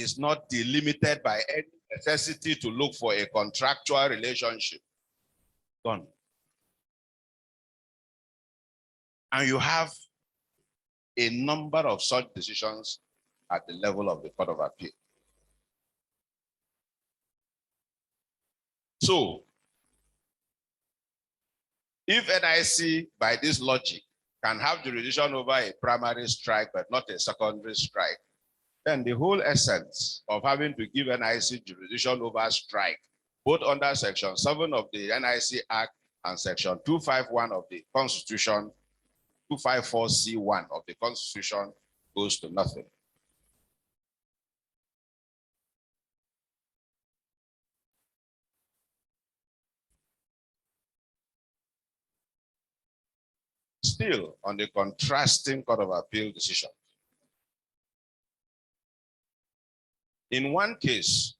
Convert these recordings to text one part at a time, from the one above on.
is not delimited by any necessity to look for a contractual relationship. Gone. And you have a number of such decisions at the level of the Court of Appeal. So, if NIC, by this logic, can have jurisdiction over a primary strike but not a secondary strike, then the whole essence of having to give NIC jurisdiction over strike, both under Section 7 of the NIC Act and Section 251 of the Constitution, 254C1 of the Constitution, goes to nothing. Still, on the contrasting Court of Appeal decision. In one case,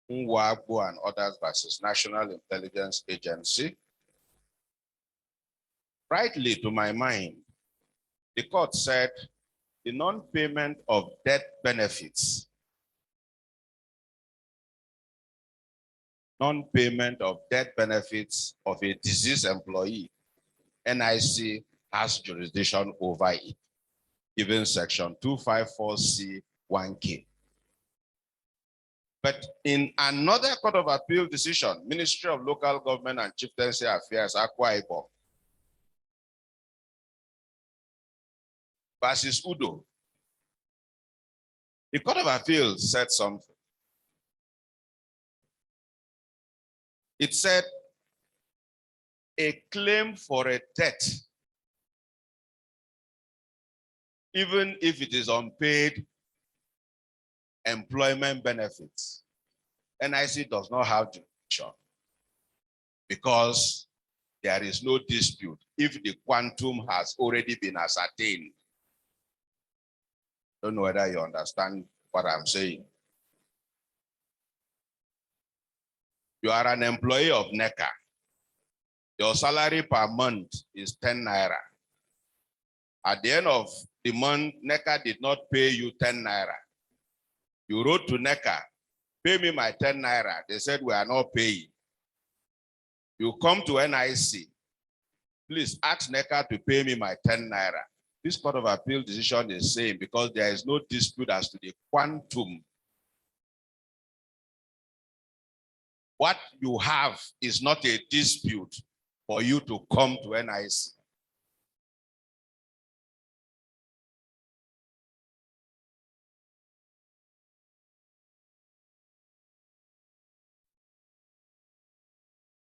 Nwagbo and others versus National Intelligence Agency, rightly to my mind, the court said the non-payment of death benefits, non-payment of death benefits of a deceased employee, NIC has jurisdiction over it, given Section 254C1K. But in another Court of Appeal decision, Ministry of Local Government and Chieftaincy Affairs, Akwa Ibom, versus Udo, the Court of Appeal said something. It said a claim for a debt, even if it is unpaid employment benefits, NIC does not have jurisdiction because there is no dispute if the quantum has already been ascertained. Don't know whether you understand what I'm saying. You are an employee of NECA. Your salary per month is 10 naira. At the end of the month, NECA did not pay you 10 naira. You wrote to NECA, pay me my 10 naira. They said, we are not paying. You come to NIC, please ask NECA to pay me my 10 naira. This Court of Appeal decision is saying because there is no dispute as to the quantum. What you have is not a dispute for you to come to NIC.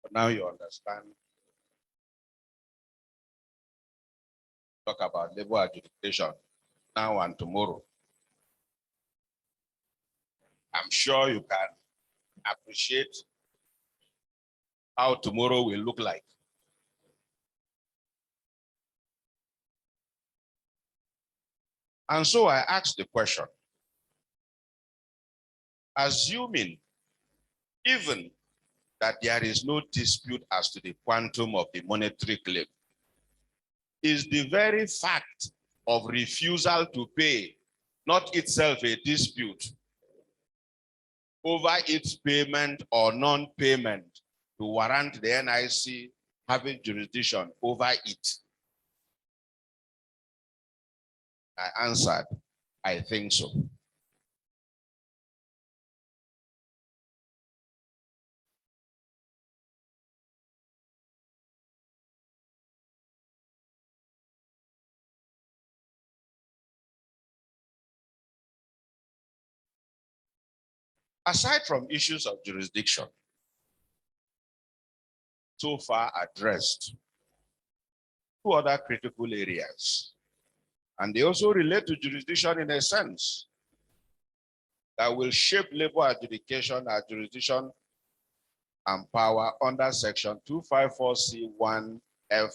But now you understand. Talk about labor adjudication now and tomorrow. I'm sure you can appreciate how tomorrow will look like. And so I asked the question, assuming even that there is no dispute as to the quantum of the monetary claim, is the very fact of refusal to pay not itself a dispute over its payment or non-payment to warrant the NIC having jurisdiction over it? I answered, I think so. Aside from issues of jurisdiction, so far addressed, two other critical areas, and they also relate to jurisdiction in a sense that will shape labor adjudication as jurisdiction and power under Section 254C1, F,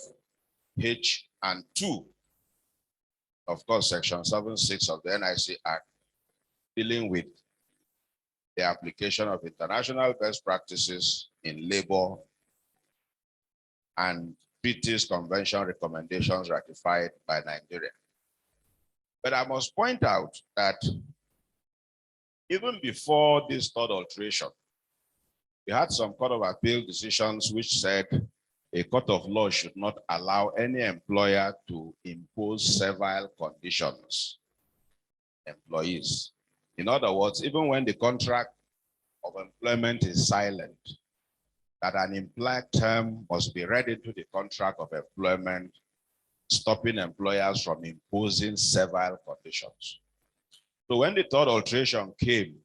H, and 2. Of course, Section 7(6) of the NIC Act, dealing with the application of international best practices in labor and British Convention recommendations ratified by Nigeria. But I must point out that even before this third alteration, we had some Court of Appeal decisions which said a court of law should not allow any employer to impose servile conditions on employees. In other words, even when the contract of employment is silent, that an implied term must be read into the contract of employment, stopping employers from imposing servile conditions. So when the third alteration came,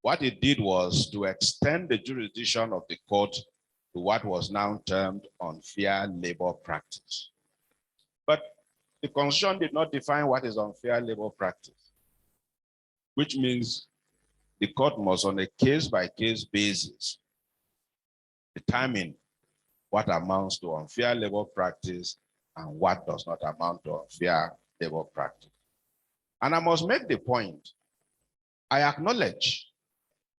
what it did was to extend the jurisdiction of the court to what was now termed unfair labor practice. But the Constitution did not define what is unfair labor practice, which means the court must, on a case-by-case basis, determine what amounts to unfair labor practice and what does not amount to unfair labor practice. And I must make the point, I acknowledge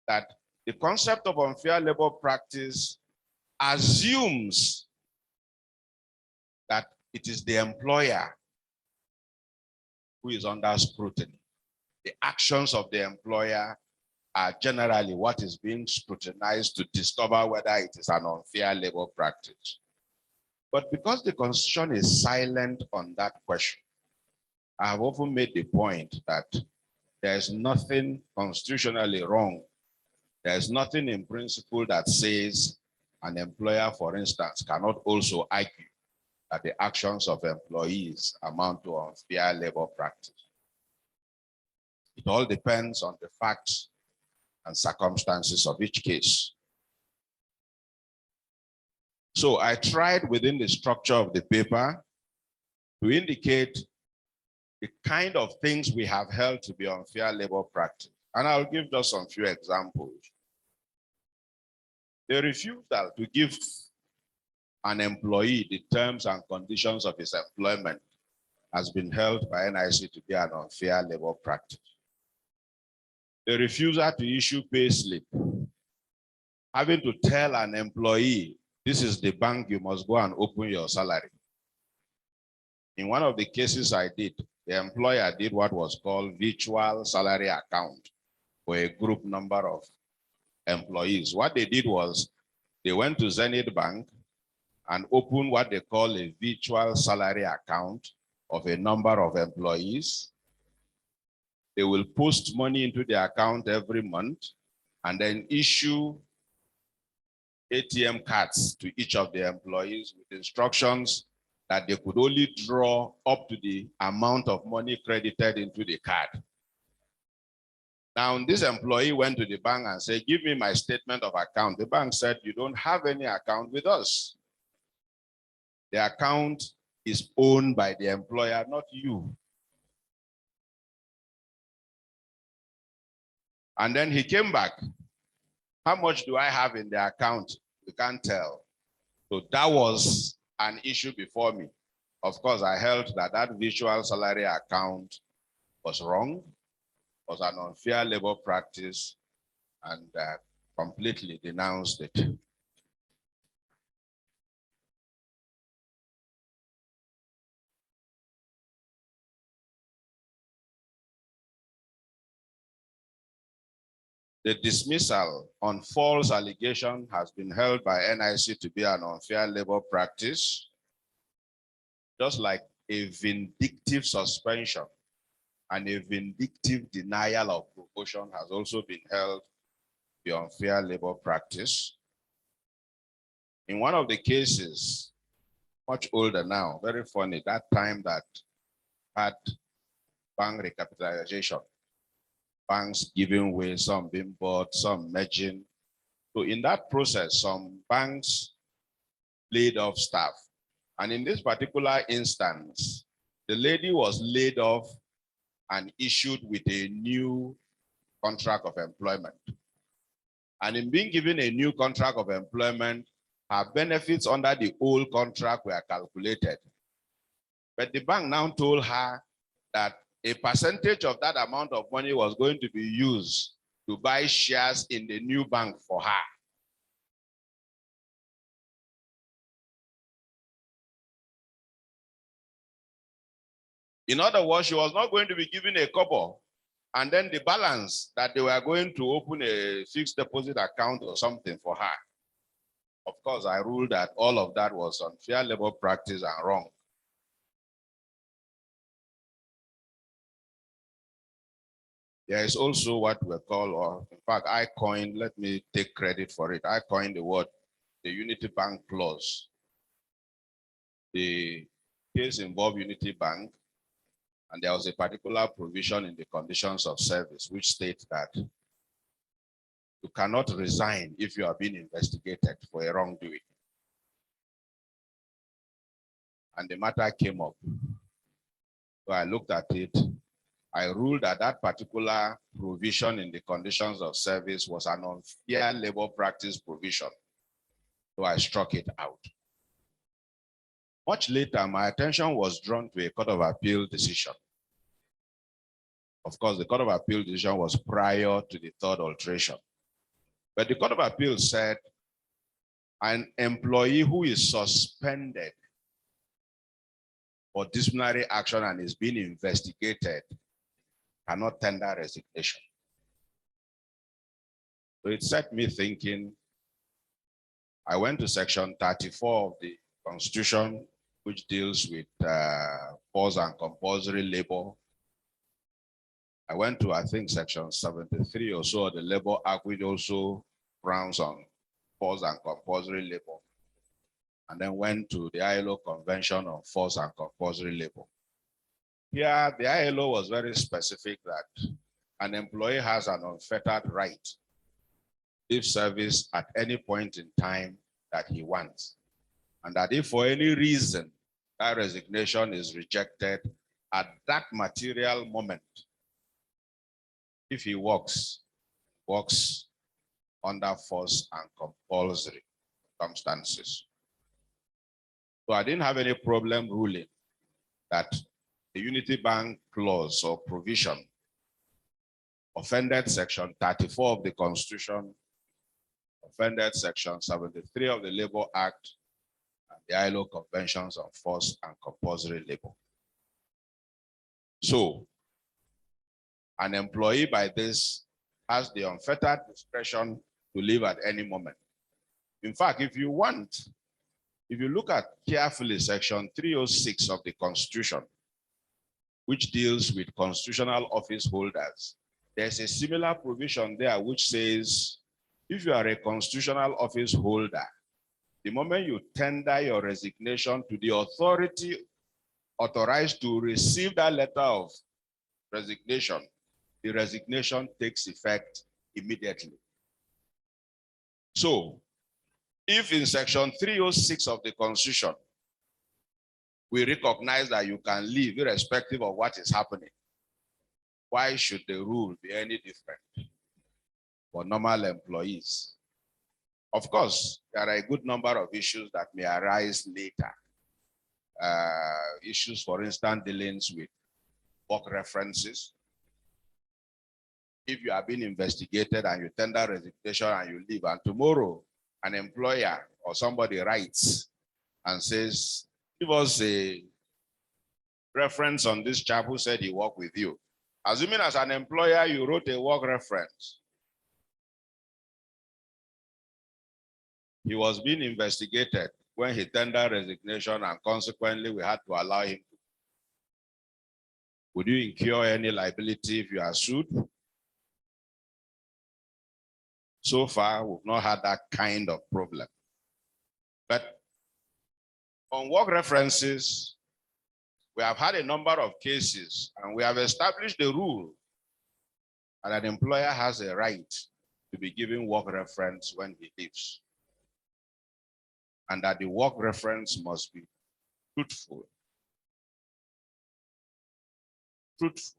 that the concept of unfair labor practice assumes that it is the employer who is under scrutiny. The actions of the employer are generally what is being scrutinized to discover whether it is an unfair labor practice. But because the Constitution is silent on that question, I have often made the point that there is nothing constitutionally wrong. There is nothing in principle that says an employer, for instance, cannot also argue that the actions of employees amount to unfair labor practice. It all depends on the facts and circumstances of each case. So I tried within the structure of the paper to indicate the kind of things we have held to be unfair labor practice. And I'll give just some few examples. The refusal to give an employee the terms and conditions of his employment has been held by NIC to be an unfair labor practice. The refusal to issue pay slip, having to tell an employee, this is the bank you must go and open your salary. In one of the cases I did, the employer did what was called virtual salary account for a group number of employees. What they did was they went to Zenith Bank and opened what they call a virtual salary account of a number of employees. They will post money into the account every month and then issue ATM cards to each of the employees with instructions that they could only draw up to the amount of money credited into the card. Now, this employee went to the bank and said, give me my statement of account. The bank said, you don't have any account with us. The account is owned by the employer, not you. And then he came back. How much do I have in the account? We can't tell. So that was an issue before me. Of course, I held that that virtual salary account was wrong, was an unfair labor practice, and completely denounced it. The dismissal on false allegation has been held by NIC to be an unfair labor practice, just like a vindictive suspension and a vindictive denial of promotion has also been held to be unfair labor practice. In one of the cases, much older now, very funny, that time that had bank recapitalization, banks giving way, some being bought, some merging. So in that process, some banks laid off staff. And in this particular instance, the lady was laid off and issued with a new contract of employment. And in being given a new contract of employment, her benefits under the old contract were calculated. But the bank now told her that a percentage of that amount of money was going to be used to buy shares in the new bank for her. In other words, she was not going to be given a couple, and then the balance that they were going to open a fixed deposit account or something for her. Of course, I ruled that all of that was unfair labor practice and wrong. There is also what we call, or in fact, I coined, let me take credit for it. I coined the word, the Unity Bank clause. The case involved Unity Bank, and there was a particular provision in the conditions of service which states that you cannot resign if you are being investigated for a wrongdoing. And the matter came up. So I looked at it. I ruled that that particular provision in the conditions of service was an unfair labor practice provision. So I struck it out. Much later, my attention was drawn to a Court of Appeal decision. Of course, the Court of Appeal decision was prior to the third alteration. But the Court of Appeal said an employee who is suspended for disciplinary action and is being investigated cannot tender resignation. So it set me thinking. I went to section 34 of the Constitution, which deals with forced and compulsory labor. I went to, I think, section 73 or so of the Labor Act, which also frowns on forced and compulsory labor. And then went to the ILO Convention on Forced and Compulsory Labor. Here, the ILO was very specific that an employee has an unfettered right to leave service at any point in time that he wants. And that if for any reason that resignation is rejected at that material moment, if he works under forced and compulsory circumstances. So I didn't have any problem ruling that the Unity Bank clause or provision offended section 34 of the Constitution, offended section 73 of the Labor Act, and the ILO Conventions on Forced and Compulsory Labor. So, an employee by this has the unfettered discretion to leave at any moment. In fact, if you look at carefully section 306 of the Constitution, which deals with constitutional office holders, there's a similar provision there which says, if you are a constitutional office holder, the moment you tender your resignation to the authority authorized to receive that letter of resignation, the resignation takes effect immediately. So, if in section 306 of the Constitution, we recognize that you can leave irrespective of what is happening, why should the rule be any different for normal employees? Of course, there are a good number of issues that may arise later. Issues, for instance, dealings with work references. If you are being investigated and you tender resignation and you leave, and tomorrow an employer or somebody writes and says, give us a reference on this chap who said he worked with you. Assuming as an employer, you wrote a work reference. He was being investigated when he tendered resignation, and consequently we had to allow him. Would you incur any liability if you are sued? So far, we've not had that kind of problem. But on work references, we have had a number of cases, and we have established the rule that an employer has a right to be given work reference when he leaves, and that the work reference must be truthful. Truthful.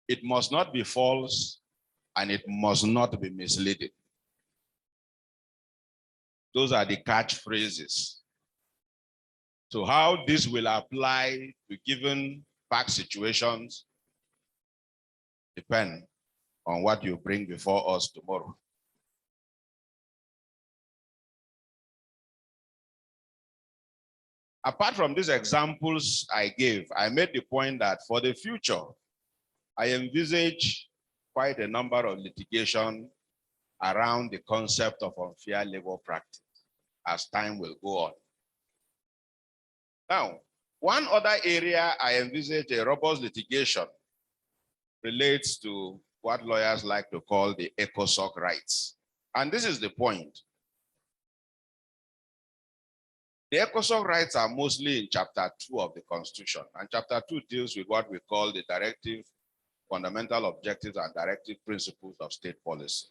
It must not be false, and it must not be misleading. Those are the catchphrases. So how this will apply to given fact situations depend on what you bring before us tomorrow. Apart from these examples I gave, I made the point that for the future, I envisage quite a number of litigation around the concept of unfair labor practice as time will go on. Now, one other area I envisage a robust litigation relates to what lawyers like to call the ECOSOC rights. And this is the point. The ECOSOC rights are mostly in Chapter 2 of the Constitution. And Chapter 2 deals with what we call the directive, fundamental objectives and directive principles of state policy.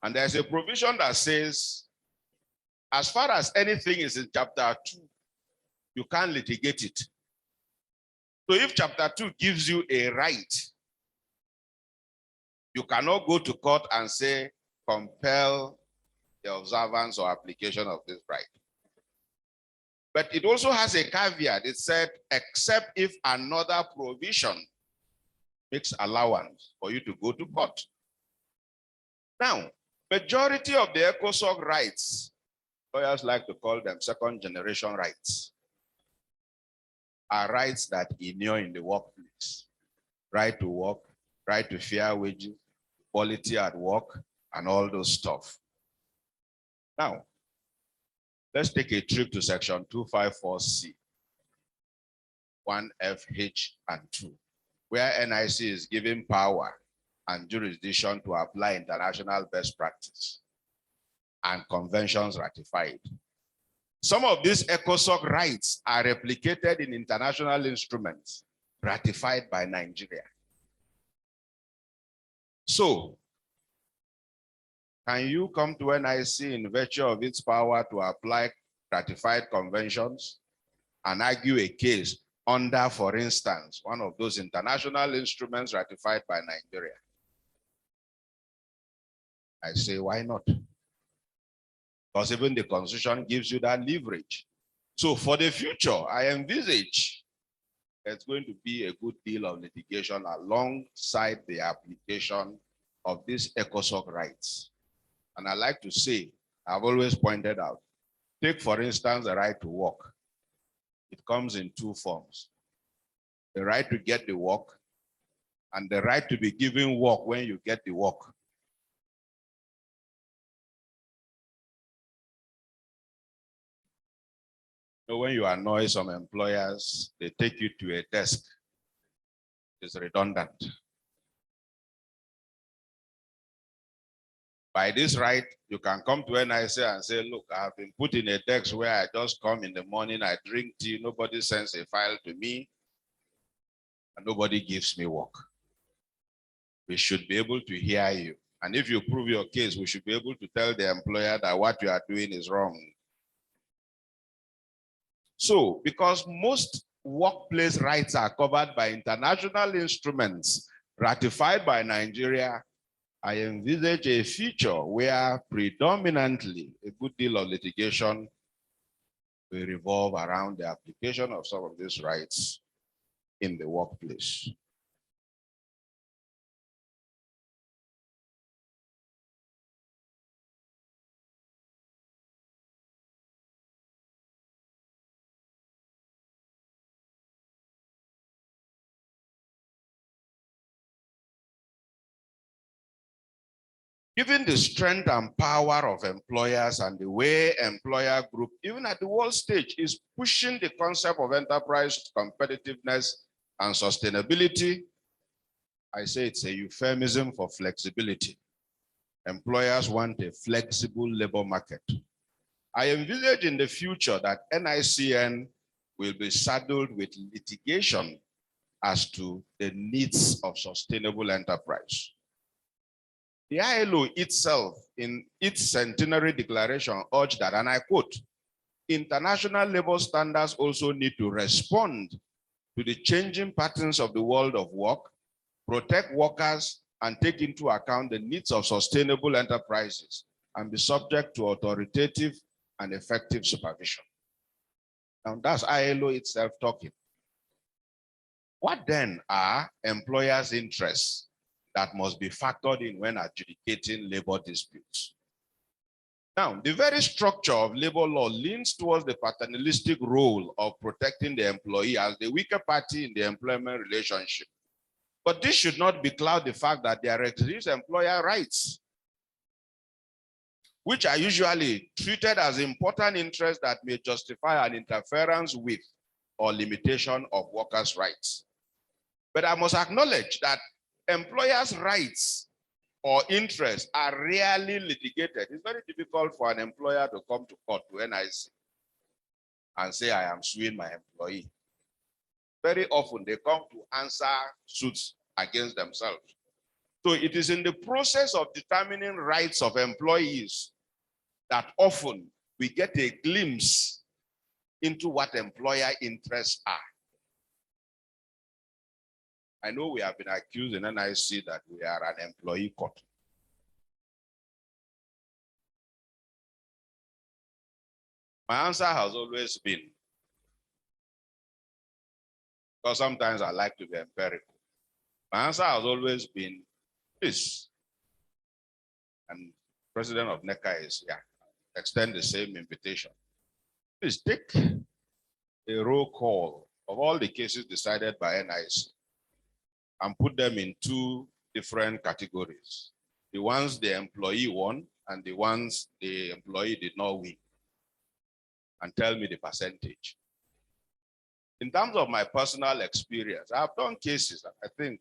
And there's a provision that says, as far as anything is in Chapter 2, you can't litigate it. So if Chapter 2 gives you a right, you cannot go to court and say, compel the observance or application of this right. But it also has a caveat. It said, except if another provision makes allowance for you to go to court. Now, majority of the ECOSOC rights, lawyers like to call them second generation rights, are rights that inure in the workplace. Right to work, right to fair wages, quality at work, and all those stuff. Now, let's take a trip to section 254C, 1F, H, and 2, where NIC is given power and jurisdiction to apply international best practice and conventions ratified. Some of these ECOSOC rights are replicated in international instruments ratified by Nigeria. So, can you come to NIC in virtue of its power to apply ratified conventions and argue a case under, for instance, one of those international instruments ratified by Nigeria? I say, why not? Because even the Constitution gives you that leverage. So for the future, I envisage there's going to be a good deal of litigation alongside the application of these ECOSOC rights. And I like to say, I've always pointed out, take for instance the right to work. It comes in two forms. The right to get the work and the right to be given work when you get the work. So when you annoy some employers, they take you to a desk. It's redundant. By this right, you can come to NIC and say, look, I've been put in a desk where I just come in the morning, I drink tea, nobody sends a file to me, and nobody gives me work. We should be able to hear you. And if you prove your case, we should be able to tell the employer that what you are doing is wrong. So, because most workplace rights are covered by international instruments ratified by Nigeria, I envisage a future where predominantly a good deal of litigation will revolve around the application of some of these rights in the workplace. Given the strength and power of employers and the way employer group, even at the world stage, is pushing the concept of enterprise competitiveness and sustainability, I say it's a euphemism for flexibility. Employers want a flexible labor market. I envisage in the future that NICN will be saddled with litigation as to the needs of sustainable enterprise. The ILO itself, in its centenary declaration, urged that, and I quote, international labor standards also need to respond to the changing patterns of the world of work, protect workers, and take into account the needs of sustainable enterprises, and be subject to authoritative and effective supervision. Now, that's ILO itself talking. What then are employers' interests that must be factored in when adjudicating labor disputes. Now, the very structure of labor law leans towards the paternalistic role of protecting the employee as the weaker party in the employment relationship. But this should not becloud the fact that there exist employer rights, which are usually treated as important interests that may justify an interference with or limitation of workers' rights. But I must acknowledge that employers' rights or interests are rarely litigated. It's very difficult for an employer to come to court to NIC and say, I am suing my employee. Very often they come to answer suits against themselves. So it is in the process of determining rights of employees that often we get a glimpse into what employer interests are. I know we have been accused in NIC that we are an employee court. My answer has always been, because sometimes I like to be empirical. My answer has always been this, and President of NECA is here. Extend the same invitation. Please take a roll call of all the cases decided by NIC and put them in two different categories. The ones the employee won and the ones the employee did not win. And tell me the percentage. In terms of my personal experience, I've done cases. I think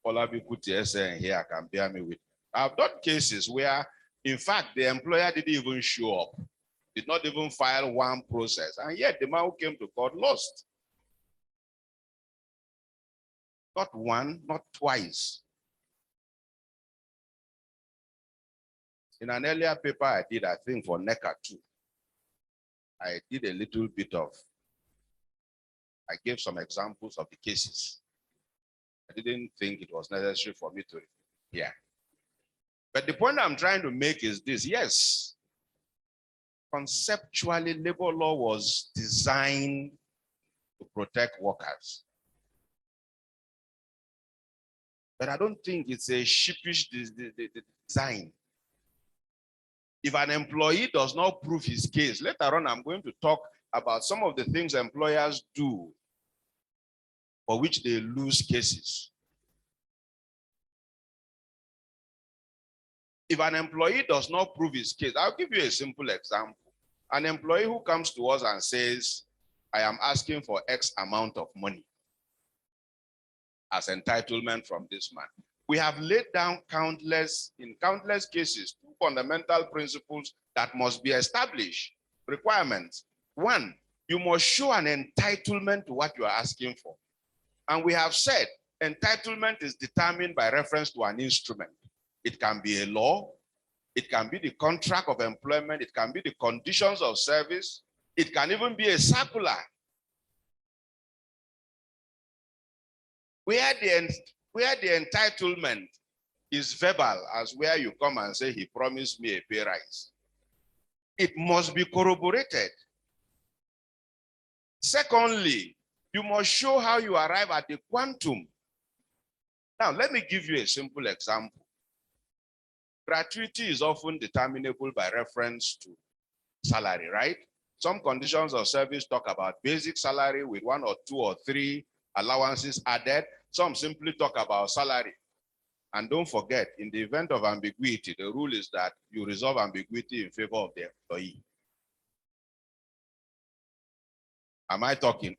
Olabi Kuti here can bear me with. I've done cases where, in fact, the employer didn't even show up, did not even file one process, and yet the man who came to court lost. Not one, not twice. In an earlier paper I did, I think for NECA too, I did a little bit of, I gave some examples of the cases. I didn't think it was necessary for me to, yeah. But the point I'm trying to make is this: yes, conceptually, labor law was designed to protect workers. But I don't think it's a sheepish design. If an employee does not prove his case, later on I'm going to talk about some of the things employers do for which they lose cases. If an employee does not prove his case, I'll give you a simple example. An employee who comes to us and says, I am asking for X amount of money as entitlement from this man. We have laid down in countless cases, two fundamental principles that must be established. Requirements. One, you must show an entitlement to what you are asking for. And we have said entitlement is determined by reference to an instrument. It can be a law, it can be the contract of employment, it can be the conditions of service, it can even be a circular. Where the entitlement is verbal, as where you come and say, he promised me a pay rise, it must be corroborated. Secondly, you must show how you arrive at the quantum. Now, let me give you a simple example. Gratuity is often determinable by reference to salary, right? Some conditions of service talk about basic salary with 1 or 2 or 3 allowances added. Some simply talk about salary. And don't forget, in the event of ambiguity, the rule is that you resolve ambiguity in favor of the employee. Am I talking?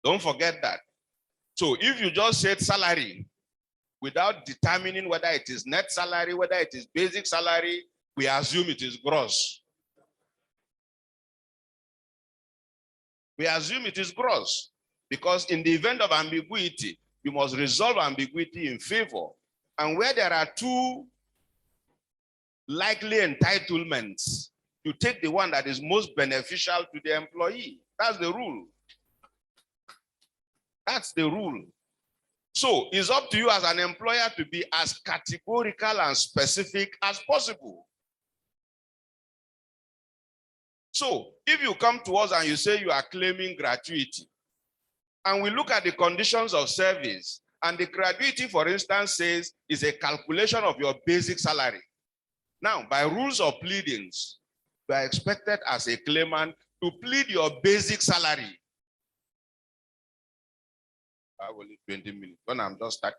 Don't forget that. So if you just said salary without determining whether it is net salary, whether it is basic salary, we assume it is gross. We assume it is gross because in the event of ambiguity, you must resolve ambiguity in favor. And where there are two likely entitlements, you take the one that is most beneficial to the employee. That's the rule. That's the rule. So it's up to you as an employer to be as categorical and specific as possible. So if you come to us and you say you are claiming gratuity, and we look at the conditions of service, And the gratuity, for instance, says is a calculation of your basic salary. Now, by rules of pleadings, you are expected as a claimant to plead your basic salary. I will need 20 minutes when I'm just starting.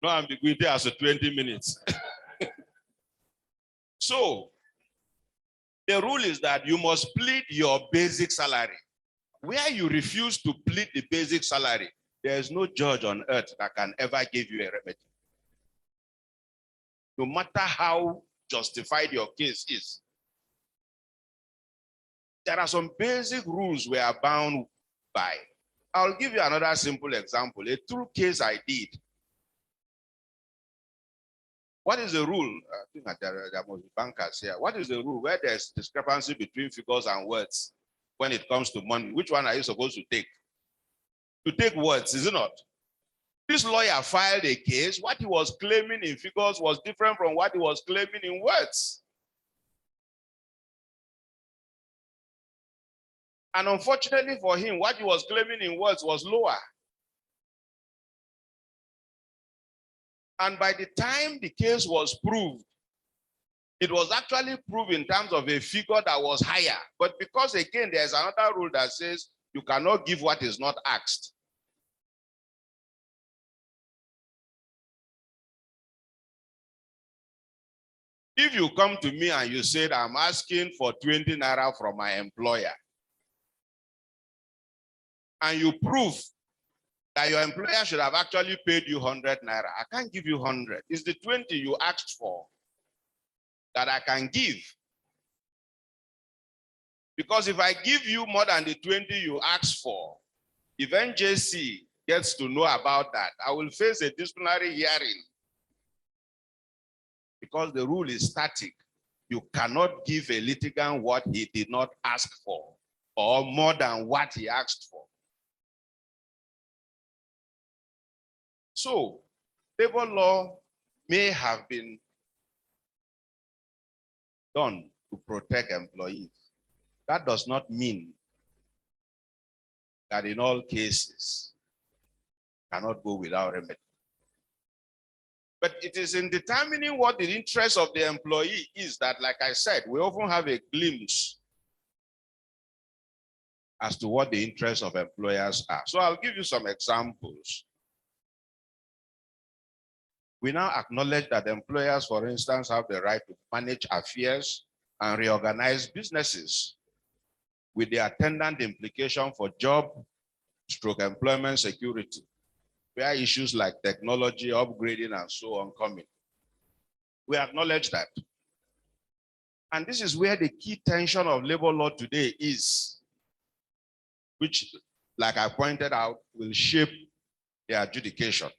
No ambiguity as a 20 minutes. So, the rule is that you must plead your basic salary. Where you refuse to plead the basic salary, there is no judge on earth that can ever give you a remedy. No matter how justified your case is. There are some basic rules we are bound by. I'll give you another simple example, a true case I did. What is the rule? I think that there must be bankers here. What is the rule where there's discrepancy between figures and words when it comes to money? Which one are you supposed to take? To take words, is it not? This lawyer filed a case. What he was claiming in figures was different from what he was claiming in words. And unfortunately for him, what he was claiming in words was lower. And by the time the case was proved, it was actually proved in terms of a figure that was higher. But because, again, there's another rule that says you cannot give what is not asked. If you come to me and you said, I'm asking for 20 naira from my employer, and you prove that your employer should have actually paid you 100 naira, I can't give you 100. It's the 20 you asked for that I can give. Because if I give you more than the 20 you asked for, if NJC gets to know about that, I will face a disciplinary hearing. Because the rule is static. You cannot give a litigant what he did not ask for, or more than what he asked for. So, labor law may have been done to protect employees. That does not mean that in all cases cannot go without remedy. But it is in determining what the interest of the employee is that, like I said, we often have a glimpse as to what the interests of employers are. So I'll give you some examples. We now acknowledge that employers, for instance, have the right to manage affairs and reorganize businesses with the attendant implication for job/employment security, where issues like technology, upgrading, and so on come in. We acknowledge that. And this is where the key tension of labor law today is, which, like I pointed out, will shape the adjudication.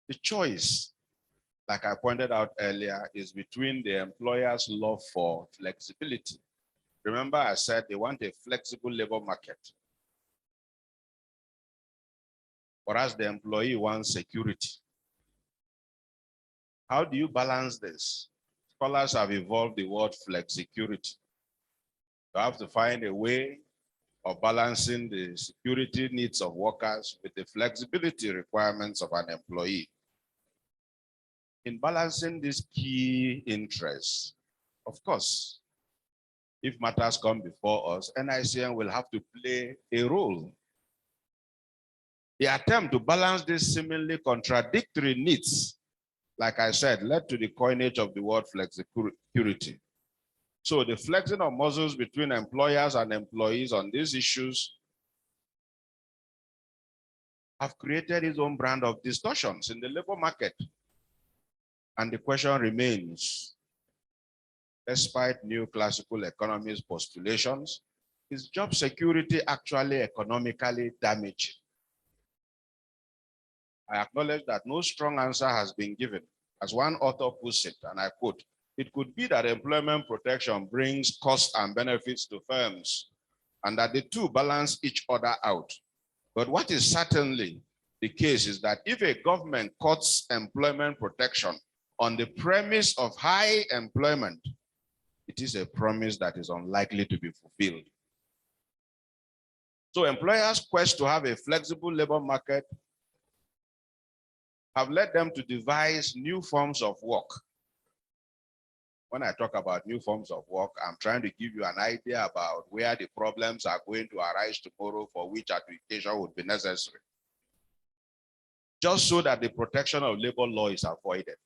The choice, like I pointed out earlier, is between the employer's love for flexibility. Remember, I said they want a flexible labor market, whereas the employee wants security. How do you balance this? Scholars have evolved the word flexicurity. You have to find a way of balancing the security needs of workers with the flexibility requirements of an employee. In balancing these key interests, of course, if matters come before us, NICN will have to play a role. The attempt to balance these seemingly contradictory needs, like I said, led to the coinage of the word flexicurity. So the flexing of muscles between employers and employees on these issues have created its own brand of distortions in the labor market. And the question remains, despite new classical economists' postulations, is job security actually economically damaging? I acknowledge that no strong answer has been given. As one author puts it, and I quote, "It could be that employment protection brings costs and benefits to firms, and that the two balance each other out. But what is certainly the case is that if a government cuts employment protection on the premise of high employment, it is a promise that is unlikely to be fulfilled. So employers' quest to have a flexible labor market have led them to devise new forms of work. When I talk about new forms of work, I'm trying to give you an idea about where the problems are going to arise tomorrow for which adjudication would be necessary, just so that the protection of labor law is avoided.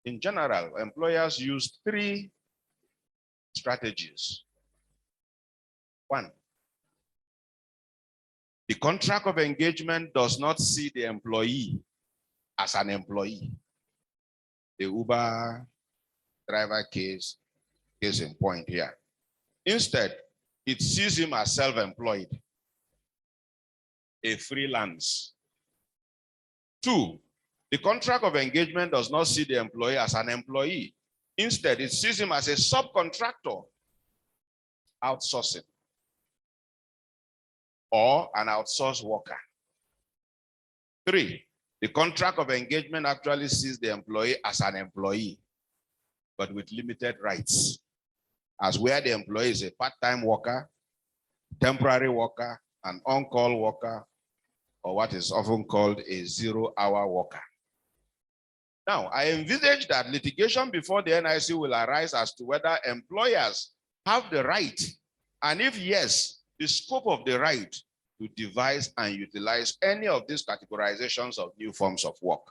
In general, employers use 3 strategies. 1, the contract of engagement does not see the employee as an employee. The Uber driver case in point here. Instead, it sees him as self-employed, a freelance. 2, the contract of engagement does not see the employee as an employee. Instead, it sees him as a subcontractor, outsourcing, or an outsourced worker. 3, the contract of engagement actually sees the employee as an employee, but with limited rights, as where the employee is a part-time worker, temporary worker, an on-call worker, or what is often called a 0-hour worker. Now, I envisage that litigation before the NIC will arise as to whether employers have the right, and if yes, the scope of the right to devise and utilize any of these categorizations of new forms of work.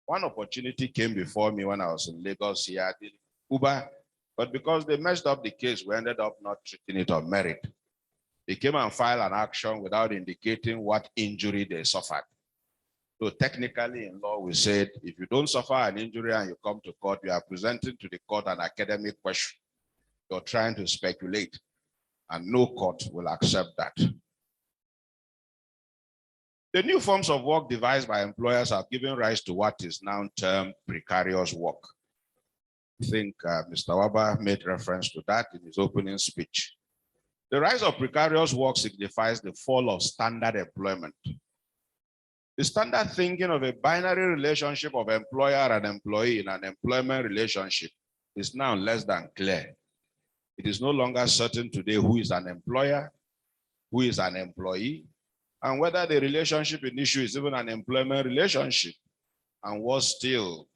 One opportunity came before me when I was in Lagos here, Uber, but because they messed up the case, we ended up not treating it on merit. They came and filed an action without indicating what injury they suffered. So technically in law, we said, if you don't suffer an injury and you come to court, you are presenting to the court an academic question. You're trying to speculate, and no court will accept that. The new forms of work devised by employers are giving rise to what is now termed precarious work. I think Mr. Waba made reference to that in his opening speech. The rise of precarious work signifies the fall of standard employment. The standard thinking of a binary relationship of employer and employee in an employment relationship is now less than clear. It is no longer certain today who is an employer, who is an employee, and whether the relationship in issue is even an employment relationship. And worse still,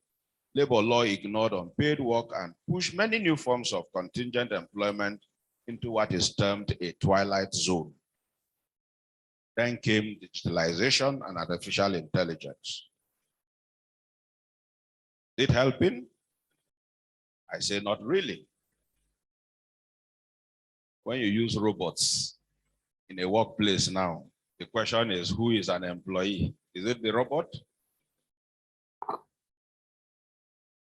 labor law ignored unpaid work and pushed many new forms of contingent employment into what is termed a twilight zone. Then came digitalization and artificial intelligence. Is it helping? I say not really. When you use robots in a workplace now, the question is, who is an employee? Is it the robot?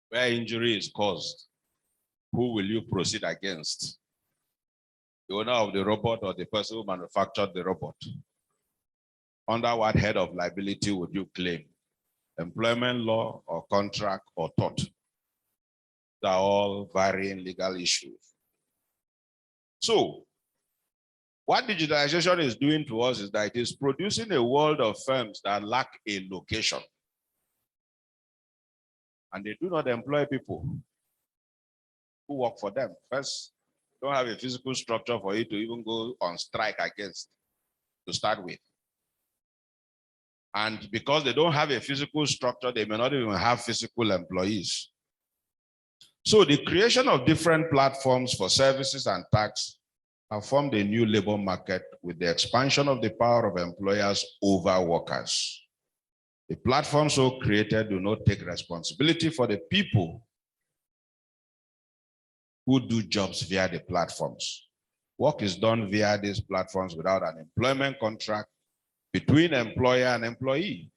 Where injury is caused, who will you proceed against? The owner of the robot or the person who manufactured the robot? Under what head of liability would you claim? Employment law or contract or tort? They are all varying legal issues. So, what digitalization is doing to us is that it is producing a world of firms that lack a location. And they do not employ people who work for them. First, don't have a physical structure for you to even go on strike against to start with. And because they don't have a physical structure, they may not even have physical employees. So the creation of different platforms for services and tax have formed a new labor market with the expansion of the power of employers over workers. The platforms so created do not take responsibility for the people who do jobs via the platforms. Work is done via these platforms without an employment contract between employer and employee.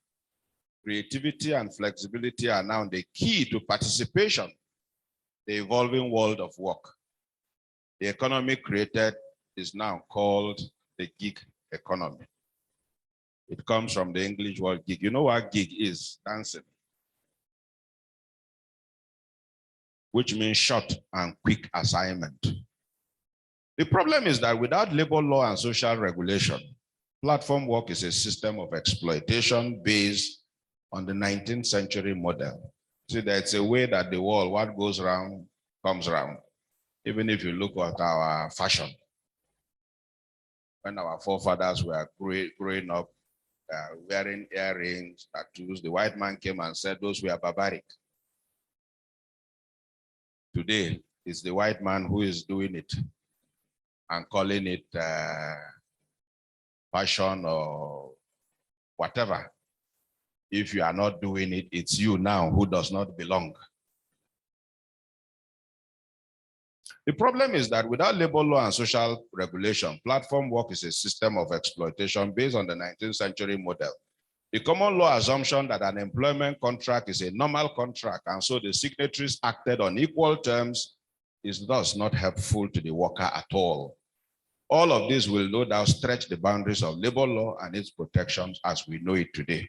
Creativity and flexibility are now the key to participation in the evolving world of work. The economy created is now called the gig economy. It comes from the English word gig. You know what gig is? Dancing. Which means short and quick assignment. The problem is that without labor law and social regulation, Platform work is a system of exploitation based on the 19th century model. See, that's a way that the world, what goes around, comes around. Even if you look at our fashion, when our forefathers were growing up, wearing earrings, tattoos, the white man came and said those were barbaric. Today, it's the white man who is doing it and calling it fashion or whatever. If you are not doing it, it's you now who does not belong. The problem is that without labor law and social regulation, platform work is a system of exploitation based on the 19th century model. The common law assumption that an employment contract is a normal contract and so the signatories acted on equal terms is thus not helpful to the worker at all. All of this will no doubt stretch the boundaries of labor law and its protections as we know it today.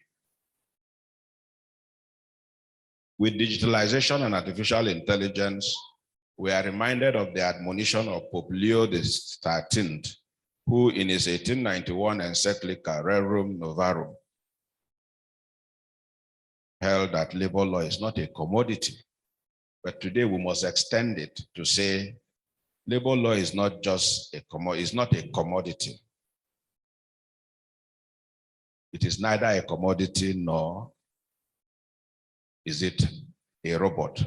With digitalization and artificial intelligence, we are reminded of the admonition of Pope Leo XIII, who in his 1891 encyclical Rerum Novarum held that labor law is not a commodity, but today we must extend it to say labor law is not just a commodity. It is neither a commodity nor is it a robot.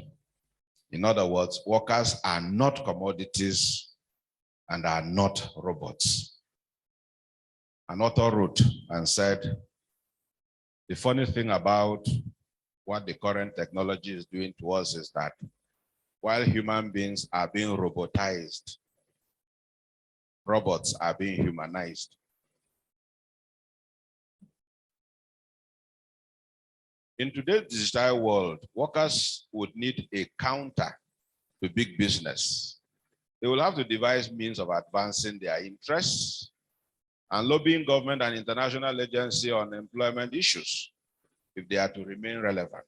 In other words, workers are not commodities and are not robots. An author wrote and said, the funny thing about what the current technology is doing to us is that while human beings are being robotized, robots are being humanized. In today's digital world, workers would need a counter to big business. They will have to devise means of advancing their interests and lobbying government and international agencies on employment issues if they are to remain relevant.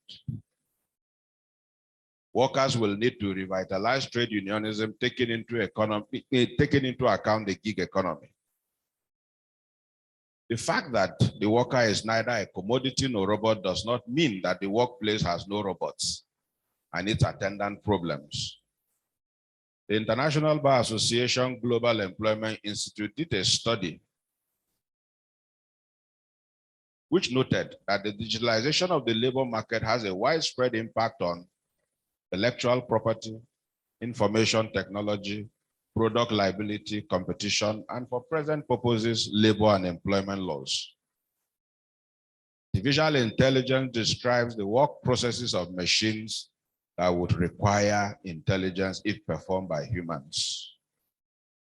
Workers will need to revitalize trade unionism, taking into account the gig economy. The fact that the worker is neither a commodity nor robot does not mean that the workplace has no robots and its attendant problems. The International Bar Association Global Employment Institute did a study which noted that the digitalization of the labor market has a widespread impact on intellectual property, information technology, product liability, competition, and for present purposes, labor and employment laws. Artificial intelligence describes the work processes of machines that would require intelligence if performed by humans.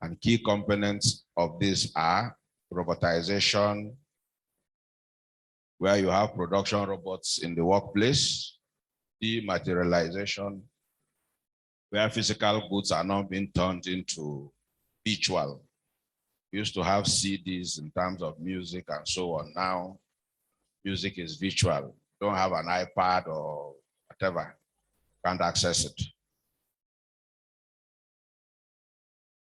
And key components of this are robotization, where you have production robots in the workplace, dematerialization, where physical goods are now being turned into virtual. We used to have CDs in terms of music and so on. Now, music is virtual. Don't have an iPad or whatever, can't access it.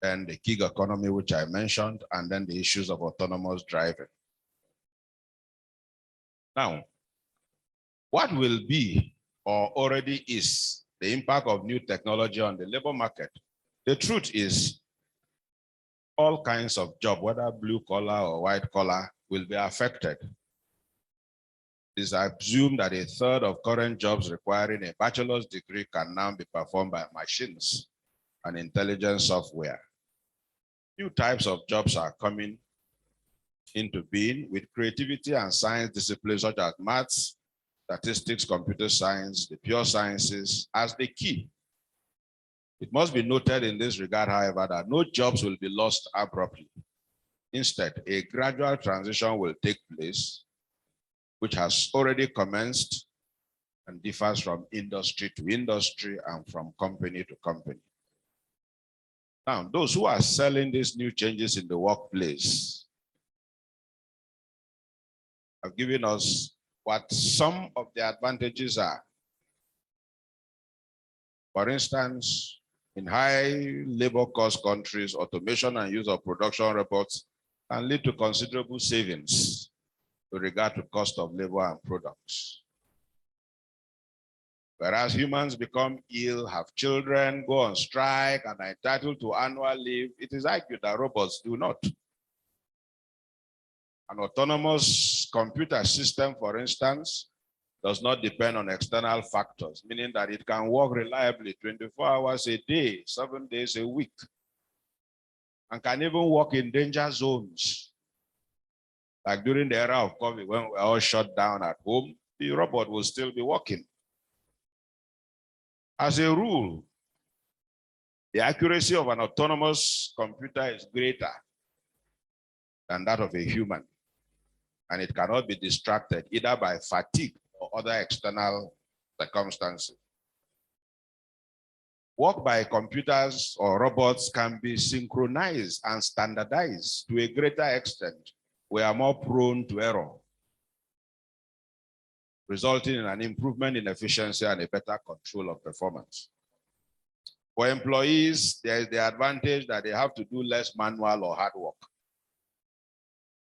Then the gig economy, which I mentioned, and then the issues of autonomous driving. Now, what will be or already is the impact of new technology on the labor market? The truth is, all kinds of jobs, whether blue collar or white collar, will be affected. It is assumed that a third of current jobs requiring a bachelor's degree can now be performed by machines and intelligent software. New types of jobs are coming into being with creativity and science disciplines such as maths, statistics, computer science, the pure sciences as the key. It must be noted in this regard, however, that no jobs will be lost abruptly. Instead, a gradual transition will take place, which has already commenced and differs from industry to industry and from company to company. Now, those who are selling these new changes in the workplace have given us what some of the advantages are. For instance, in high labor cost countries, automation and use of production robots can lead to considerable savings with regard to cost of labor and products. Whereas humans become ill, have children, go on strike, and are entitled to annual leave, it is argued that robots do not. An autonomous computer system, for instance, does not depend on external factors, meaning that it can work reliably 24 hours a day, 7 days a week, and can even work in danger zones. Like during the era of COVID, when we're all shut down at home, the robot will still be working. As a rule, the accuracy of an autonomous computer is greater than that of a human, and it cannot be distracted either by fatigue or other external circumstances. Work by computers or robots can be synchronized and standardized to a greater extent. We are more prone to error, resulting in an improvement in efficiency and a better control of performance. For employees, there is the advantage that they have to do less manual or hard work.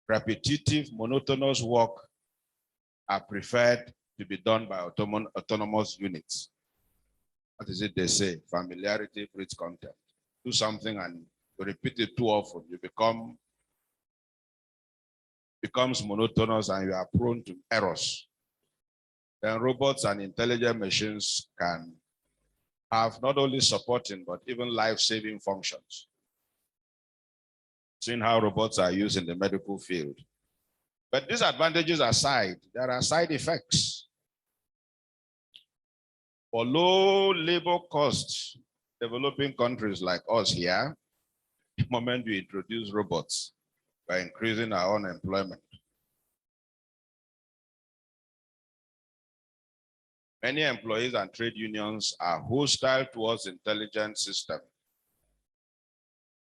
Repetitive, monotonous work are preferred to be done by autonomous units. What is it they say? Familiarity breeds contempt. Do something and you repeat it too often, you becomes monotonous and you are prone to errors. Then robots and intelligent machines can have not only supporting, but even life-saving functions. Seeing how robots are used in the medical field. But these advantages aside, there are side effects. For low labor costs, developing countries like us here, the moment we introduce robots, we're increasing our unemployment. Many employees and trade unions are hostile towards intelligent systems.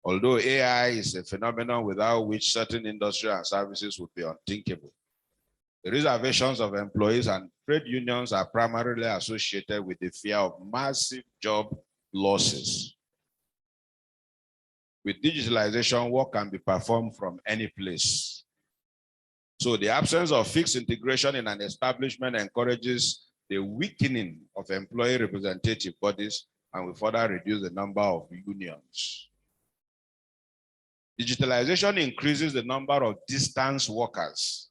Although AI is a phenomenon without which certain industry and services would be unthinkable, the reservations of employees and trade unions are primarily associated with the fear of massive job losses. With digitalization, work can be performed from any place. So the absence of fixed integration in an establishment encourages the weakening of employee representative bodies and will further reduce the number of unions. Digitalization increases the number of distance workers,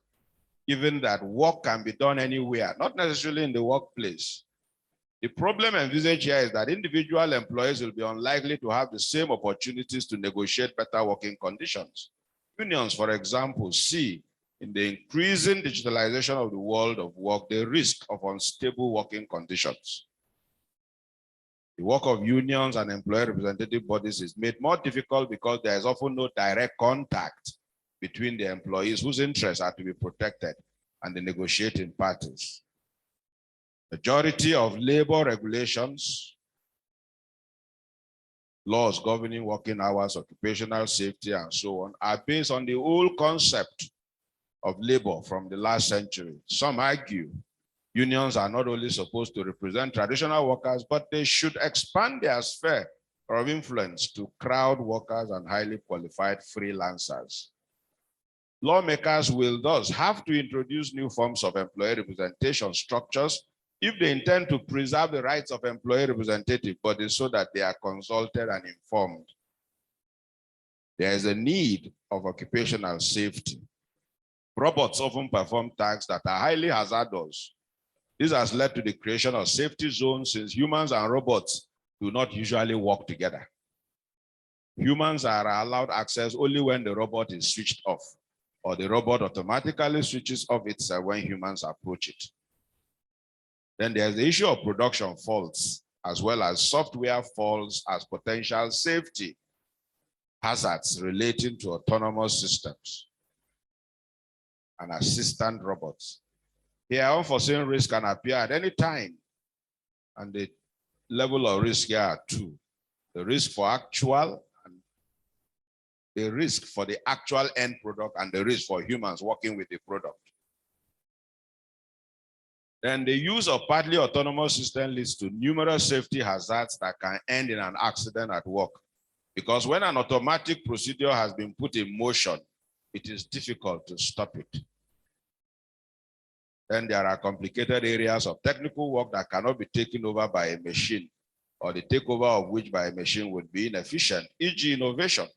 given that work can be done anywhere, not necessarily in the workplace. The problem envisaged here is that individual employees will be unlikely to have the same opportunities to negotiate better working conditions. Unions, for example, see in the increasing digitalization of the world of work the risk of unstable working conditions. The work of unions and employee representative bodies is made more difficult because there is often no direct contact between the employees whose interests are to be protected and the negotiating parties. Majority of labor regulations, laws governing working hours, occupational safety, and so on, are based on the old concept of labor from the last century. Some argue unions are not only supposed to represent traditional workers, but they should expand their sphere of influence to crowd workers and highly qualified freelancers. Lawmakers will thus have to introduce new forms of employee representation structures if they intend to preserve the rights of employee representative bodies so that they are consulted and informed. There is a need of occupational safety. Robots often perform tasks that are highly hazardous. This has led to the creation of safety zones since humans and robots do not usually work together. Humans are allowed access only when the robot is switched off, or the robot automatically switches off itself when humans approach it. Then there's the issue of production faults, as well as software faults as potential safety hazards relating to autonomous systems and assistant robots. Here, unforeseen risk can appear at any time, and the level of risk here are two. The risk for the risk for the actual end product and the risk for humans working with the product. Then the use of partly autonomous systems leads to numerous safety hazards that can end in an accident at work. Because when an automatic procedure has been put in motion, it is difficult to stop it. Then there are complicated areas of technical work that cannot be taken over by a machine, or the takeover of which by a machine would be inefficient, e.g. innovation.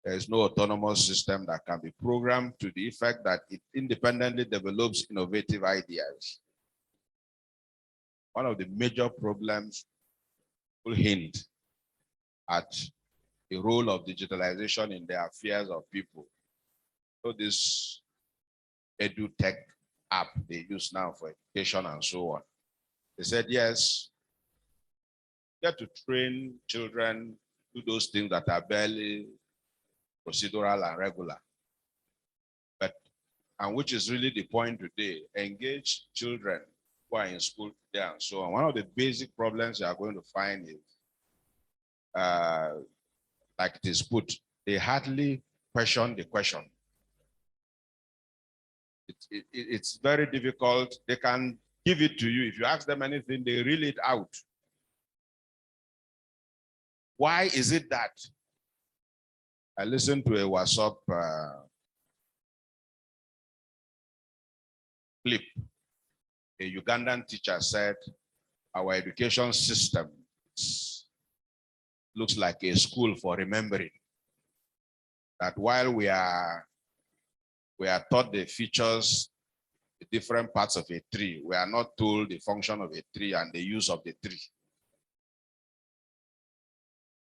There is no autonomous system that can be programmed to the effect that it independently develops innovative ideas. One of the major problems will hint at the role of digitalization in the affairs of people. So this EduTech app they use now for education and so on. They said, yes, you have to train children to do those things that are barely procedural and regular. But, and which is really the point today, engage children who are in school today and so on. One of the basic problems you are going to find is, like it is put, they hardly question the question. It's very difficult. They can give it to you. If you ask them anything, they reel it out. Why is it that? I listened to a WhatsApp clip. A Ugandan teacher said, our education system looks like a school for remembering. That while we are taught the features, the different parts of a tree, we are not told the function of a tree and the use of the tree.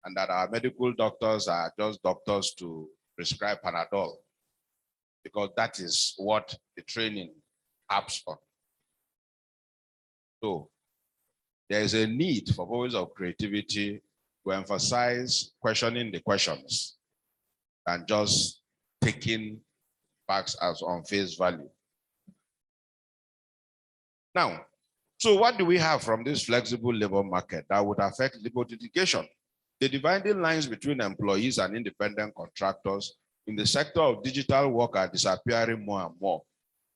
And that our medical doctors are just doctors to prescribe Panadol, because that is what the training harps on. So there is a need for voice of creativity to emphasize questioning the questions and just taking facts as on face value. Now, so what do we have from this flexible labor market that would affect labor litigation? The dividing lines between employees and independent contractors in the sector of digital work are disappearing more and more.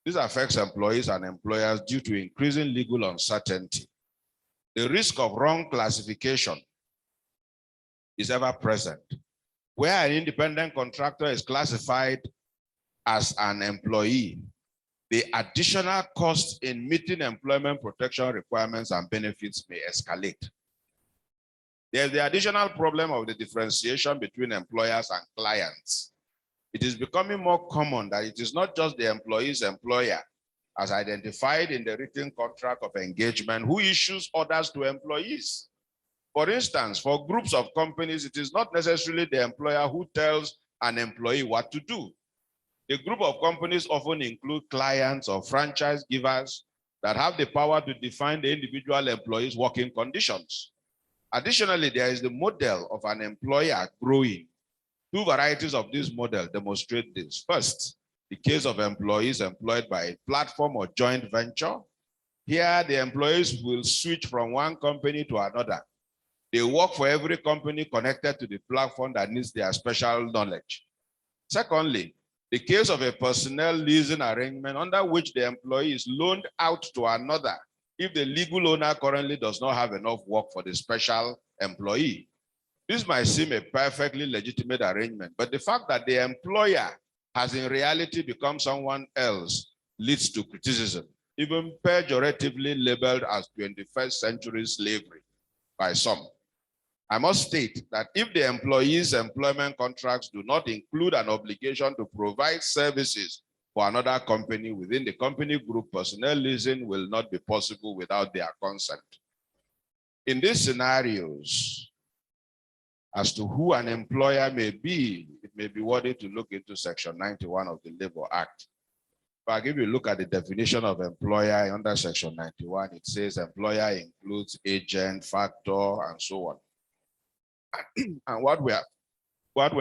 This affects employees and employers due to increasing legal uncertainty. The risk of wrong classification is ever present. Where an independent contractor is classified as an employee, the additional cost in meeting employment protection requirements and benefits may escalate. There's the additional problem of the differentiation between employers and clients. It is becoming more common that it is not just the employee's employer, as identified in the written contract of engagement, who issues orders to employees. For instance, for groups of companies, it is not necessarily the employer who tells an employee what to do. The group of companies often include clients or franchise givers that have the power to define the individual employee's working conditions. Additionally, there is the model of an employer growing. Two varieties of this model demonstrate this. First, the case of employees employed by a platform or joint venture. Here, the employees will switch from one company to another. They work for every company connected to the platform that needs their special knowledge. Secondly, the case of a personnel leasing arrangement under which the employee is loaned out to another if the legal owner currently does not have enough work for the special employee. This might seem a perfectly legitimate arrangement, but the fact that the employer has in reality become someone else leads to criticism, even pejoratively labeled as 21st century slavery by some. I must state that if the employee's employment contracts do not include an obligation to provide services for another company within the company group, personnel leasing will not be possible without their consent. In these scenarios, as to who an employer may be, it may be worthy to look into Section 91 of the Labour Act. If I give you a look at the definition of employer under Section 91, it says employer includes agent, factor, and so on. And what we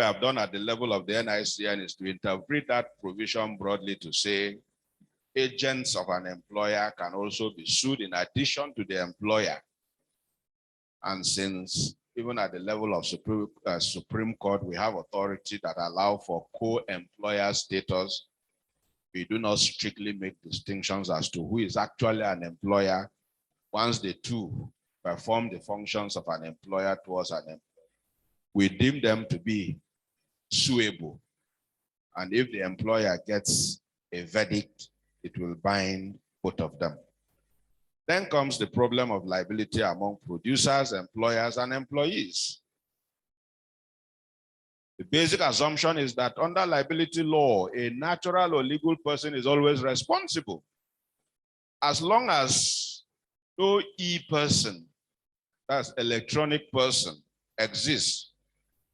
have done at the level of the NICN is to interpret that provision broadly to say agents of an employer can also be sued in addition to the employer. And since even at the level of Supreme Court, we have authority that allow for co-employer status, we do not strictly make distinctions as to who is actually an employer once the two perform the functions of an employer towards an employer. We deem them to be suable. And if the employer gets a verdict, it will bind both of them. Then comes the problem of liability among producers, employers, and employees. The basic assumption is that under liability law, a natural or legal person is always responsible. As long as no e-person, that's electronic person, exists,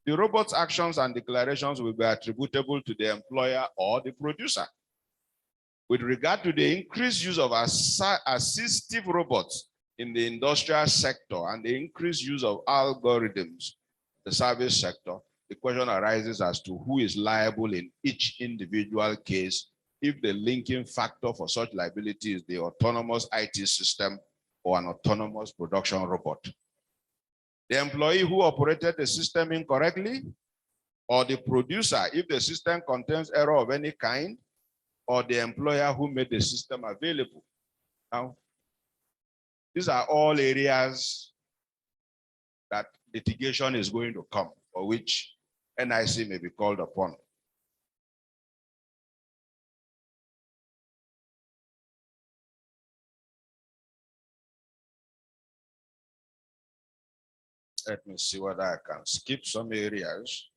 the robot's actions and declarations will be attributable to the employer or the producer. With regard to the increased use of assistive robots in the industrial sector and the increased use of algorithms in the service sector, the question arises as to who is liable in each individual case if the linking factor for such liability is the autonomous IT system or an autonomous production robot. The employee who operated the system incorrectly, or the producer if the system contains error of any kind, or the employer who made the system available. Now, these are all areas that litigation is going to come, for which NIC may be called upon. Let me see whether I can skip some areas.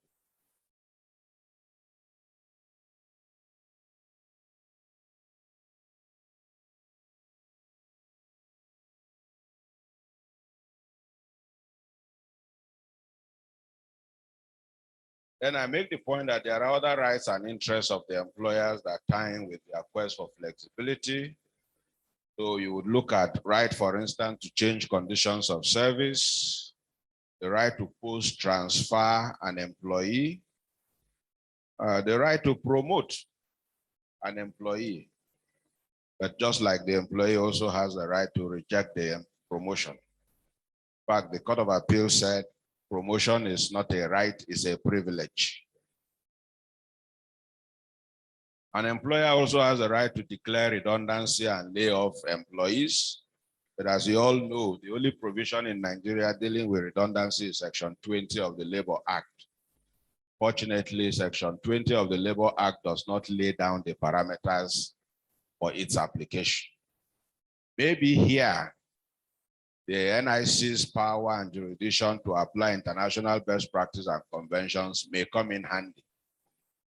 Then I make the point that there are other rights and interests of the employers that tie in with their quest for flexibility. So you would look at right, for instance, to change conditions of service, the right to post-transfer an employee, the right to promote an employee. But just like the employee also has the right to reject the promotion. In fact, the Court of Appeal said promotion is not a right, it's a privilege. An employer also has the right to declare redundancy and lay off employees. But as you all know, the only provision in Nigeria dealing with redundancy is Section 20 of the Labour Act. Fortunately, Section 20 of the Labour Act does not lay down the parameters for its application. Maybe here, the NIC's power and jurisdiction to apply international best practice and conventions may come in handy.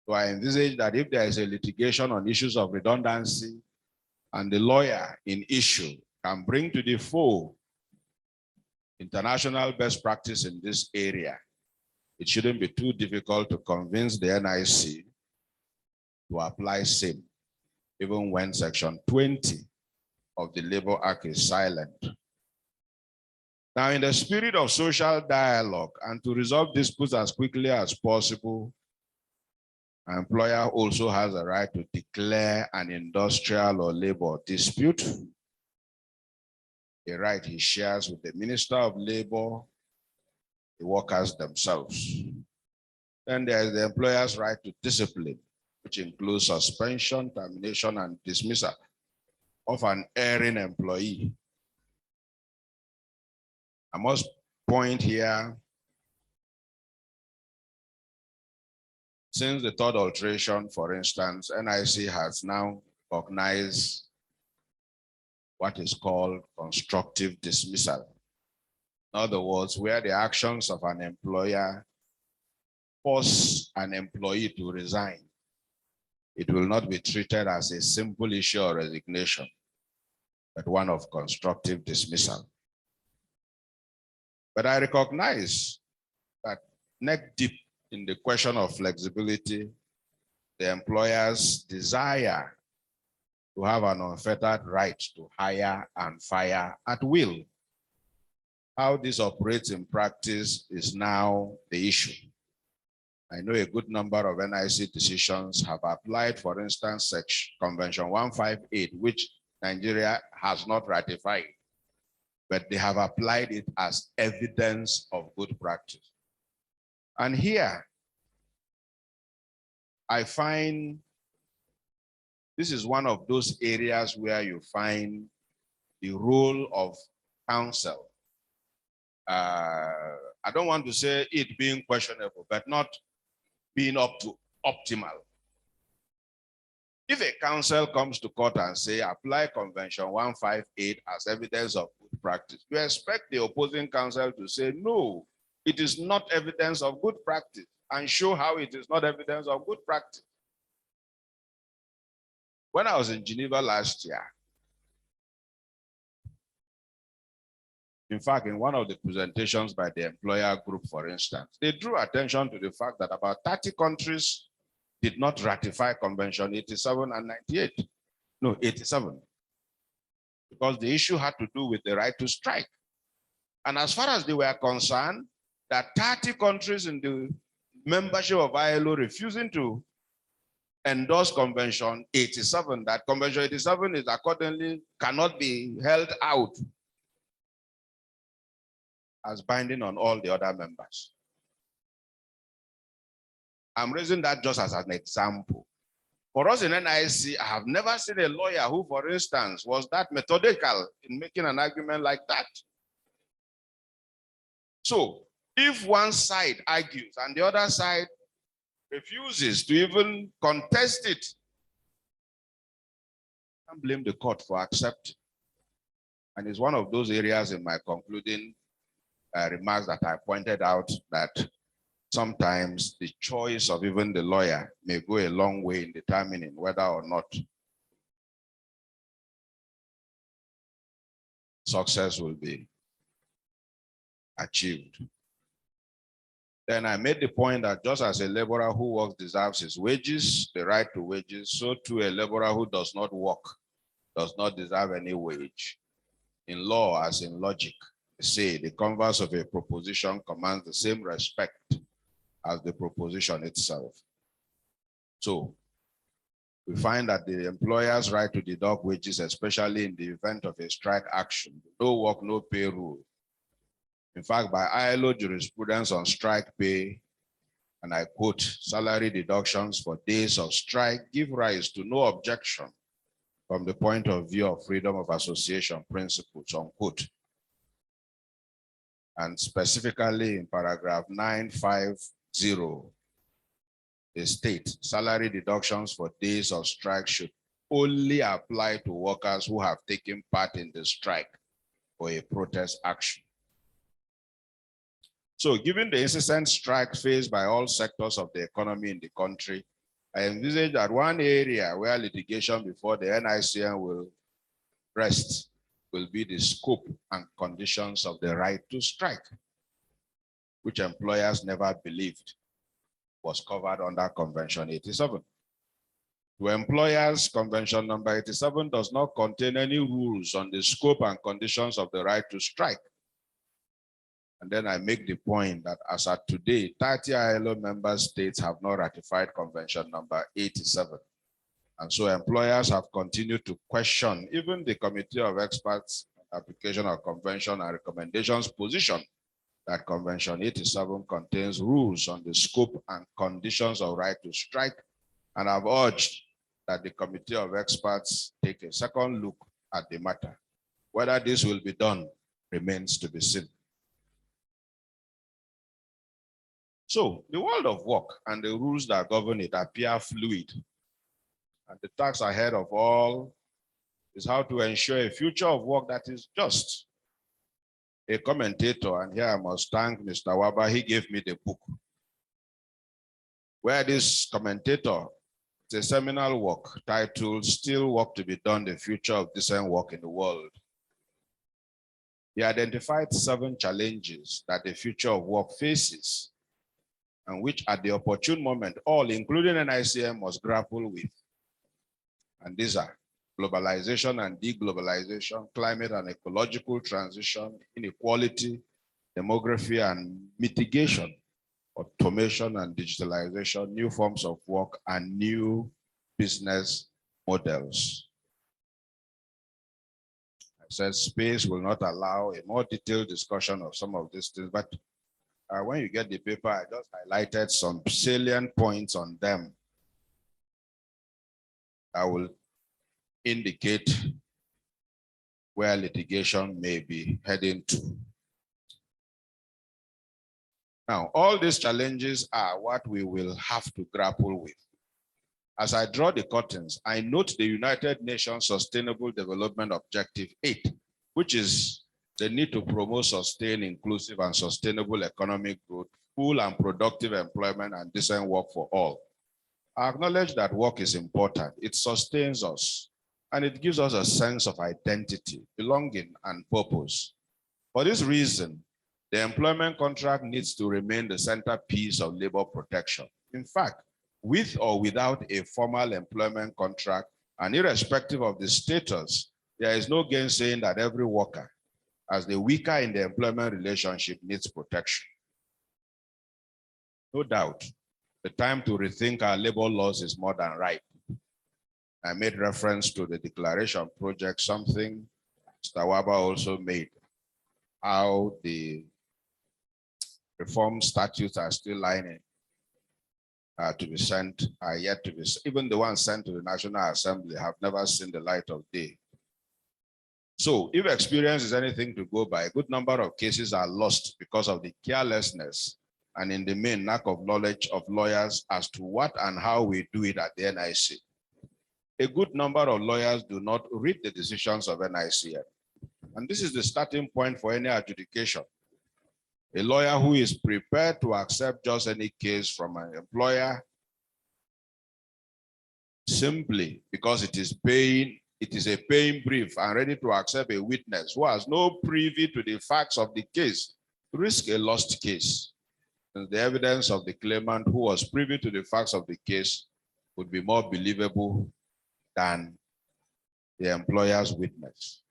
So I envisage that if there is a litigation on issues of redundancy and the lawyer in issue can bring to the fore international best practice in this area, it shouldn't be too difficult to convince the NIC to apply same, even when Section 20 of the Labour Act is silent. Now, in the spirit of social dialogue and to resolve disputes as quickly as possible, an employer also has a right to declare an industrial or labor dispute, a right he shares with the Minister of Labor, the workers themselves. Then there is the employer's right to discipline, which includes suspension, termination, and dismissal of an erring employee. I must point here, since the third alteration, for instance, NIC has now recognized what is called constructive dismissal. In other words, where the actions of an employer force an employee to resign, it will not be treated as a simple issue of resignation, but one of constructive dismissal. But I recognize that neck deep in the question of flexibility, the employer's desire to have an unfettered right to hire and fire at will. How this operates in practice is now the issue. I know a good number of NIC decisions have applied, for instance, Convention 158, which Nigeria has not ratified, but they have applied it as evidence of good practice. And here, I find this is one of those areas where you find the role of counsel. I don't want to say it being questionable, but not being up to optimal. If a council comes to court and say, apply Convention 158 as evidence of good practice, you expect the opposing counsel to say, no, it is not evidence of good practice, and show how it is not evidence of good practice. When I was in Geneva last year, in fact, in one of the presentations by the employer group, for instance, they drew attention to the fact that about 30 countries did not ratify Convention 87 and 98. No, 87. Because the issue had to do with the right to strike. And as far as they were concerned, that 30 countries in the membership of ILO refusing to endorse Convention 87, that Convention 87 is accordingly cannot be held out as binding on all the other members. I'm raising that just as an example. For us in NIC, I have never seen a lawyer who, for instance, was that methodical in making an argument like that. So if one side argues and the other side refuses to even contest it, I can't blame the court for accepting. And it's one of those areas in my concluding remarks that I pointed out that sometimes the choice of even the lawyer may go a long way in determining whether or not success will be achieved. Then I made the point that just as a laborer who works deserves his wages, the right to wages, so too a laborer who does not work does not deserve any wage. In law, as in logic, they say the converse of a proposition commands the same respect as the proposition itself. So we find that the employer's right to deduct wages, especially in the event of a strike action, no work, no pay rule. In fact, by ILO jurisprudence on strike pay, and I quote, salary deductions for days of strike give rise to no objection from the point of view of freedom of association principles, unquote. And specifically in paragraph 950, the state salary deductions for days of strike should only apply to workers who have taken part in the strike or a protest action. So given the incessant strike faced by all sectors of the economy in the country, I envisage that one area where litigation before the NICN will rest will be the scope and conditions of the right to strike, which employers never believed was covered under Convention 87. To employers, Convention number 87 does not contain any rules on the scope and conditions of the right to strike. And then I make the point that as at today, 30 ILO member states have not ratified Convention number 87. And so employers have continued to question even the Committee of Experts application of Convention and recommendations position that Convention 87 contains rules on the scope and conditions of right to strike, and have urged that the Committee of Experts take a second look at the matter. Whether this will be done remains to be seen. So the world of work and the rules that govern it appear fluid. And the task ahead of all is how to ensure a future of work that is just. A commentator, and here I must thank Mr. Waba, he gave me the book, where this commentator, it's a seminal work titled Still Work to be Done, the Future of Decent Work in the World. He identified 7 challenges that the future of work faces, and which at the opportune moment, all, including NICM, must grapple with. And these are globalization and deglobalization, climate and ecological transition, inequality, demography and mitigation, automation and digitalization, new forms of work, and new business models. I said space will not allow a more detailed discussion of some of these things, but when you get the paper, I just highlighted some salient points on them. I will indicate where litigation may be heading to. Now, all these challenges are what we will have to grapple with. As I draw the curtains, I note the United Nations Sustainable Development Objective 8, which is the need to promote sustained, inclusive, and sustainable economic growth, full and productive employment, and decent work for all. I acknowledge that work is important. It sustains us, and it gives us a sense of identity, belonging, and purpose. For this reason, the employment contract needs to remain the centerpiece of labor protection. In fact, with or without a formal employment contract, and irrespective of the status, there is no gainsaying that every worker, as the weaker in the employment relationship, needs protection. No doubt, the time to rethink our labor laws is more than ripe. I made reference to the declaration project, something Mr. Waba also made, how the reform statutes are still lying to be sent, are yet to be, even the ones sent to the National Assembly have never seen the light of day. So if experience is anything to go by, a good number of cases are lost because of the carelessness and in the main lack of knowledge of lawyers as to what and how we do it at the NIC. A good number of lawyers do not read the decisions of NICN. And this is the starting point for any adjudication. A lawyer who is prepared to accept just any case from an employer simply because it is a paying brief and ready to accept a witness who has no privy to the facts of the case, risk a lost case. And the evidence of the claimant who was privy to the facts of the case would be more believable than the employer's witness.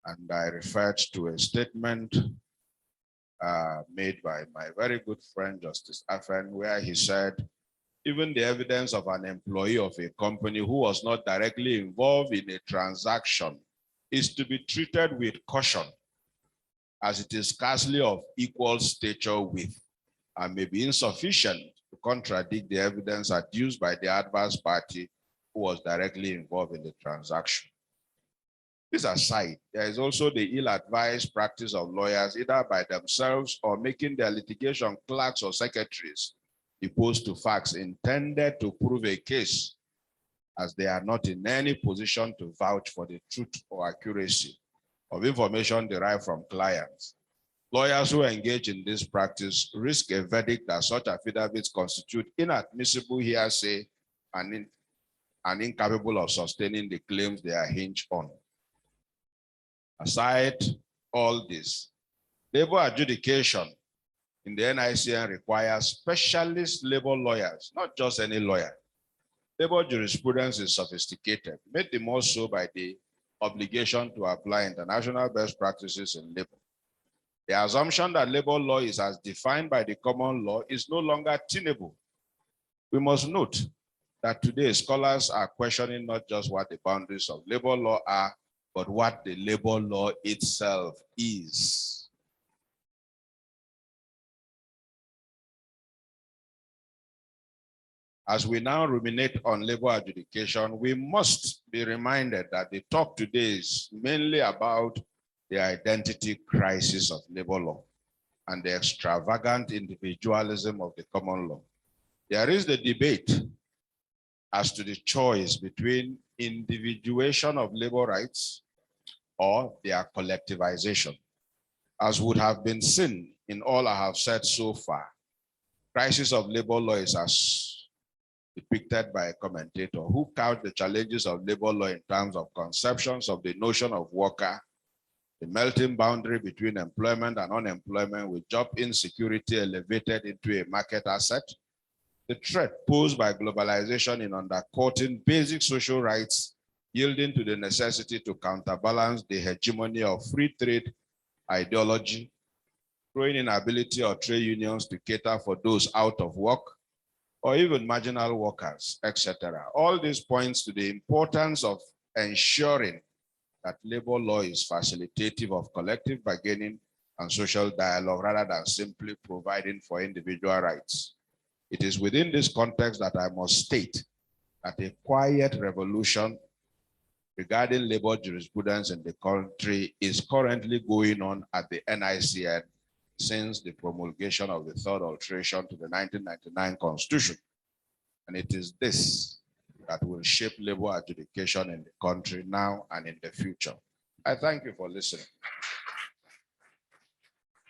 And I referred to a statement made by my very good friend, Justice Afen, where he said, even the evidence of an employee of a company who was not directly involved in a transaction is to be treated with caution, as it is scarcely of equal stature with and may be insufficient to contradict the evidence adduced by the adverse party who was directly involved in the transaction. This aside, there is also the ill-advised practice of lawyers, either by themselves or making their litigation clerks or secretaries opposed to facts intended to prove a case, as they are not in any position to vouch for the truth or accuracy of information derived from clients. Lawyers who engage in this practice risk a verdict that such affidavits constitute inadmissible hearsay and incapable of sustaining the claims they are hinged on. Aside all this, labor adjudication in the NICN requires specialist labor lawyers, not just any lawyer. Labor jurisprudence is sophisticated, made the more so by the obligation to apply international best practices in labor. The assumption that labor law is as defined by the common law is no longer tenable. We must note that today scholars are questioning not just what the boundaries of labor law are, but what the labor law itself is. As we now ruminate on labor adjudication, we must be reminded that the talk today is mainly about the identity crisis of labor law and the extravagant individualism of the common law. There is the debate as to the choice between individuation of labor rights or their collectivization. As would have been seen in all I have said so far, crisis of labor law is as depicted by a commentator who couched the challenges of labor law in terms of conceptions of the notion of worker, the melting boundary between employment and unemployment with job insecurity elevated into a market asset, the threat posed by globalization in undercutting basic social rights, yielding to the necessity to counterbalance the hegemony of free trade ideology, growing inability of trade unions to cater for those out of work, or even marginal workers, etc. All this points to the importance of ensuring that labor law is facilitative of collective bargaining and social dialogue rather than simply providing for individual rights. It is within this context that I must state that a quiet revolution regarding labor jurisprudence in the country is currently going on at the NICN since the promulgation of the third alteration to the 1999 Constitution. And it is this that will shape labor adjudication in the country now and in the future. I thank you for listening.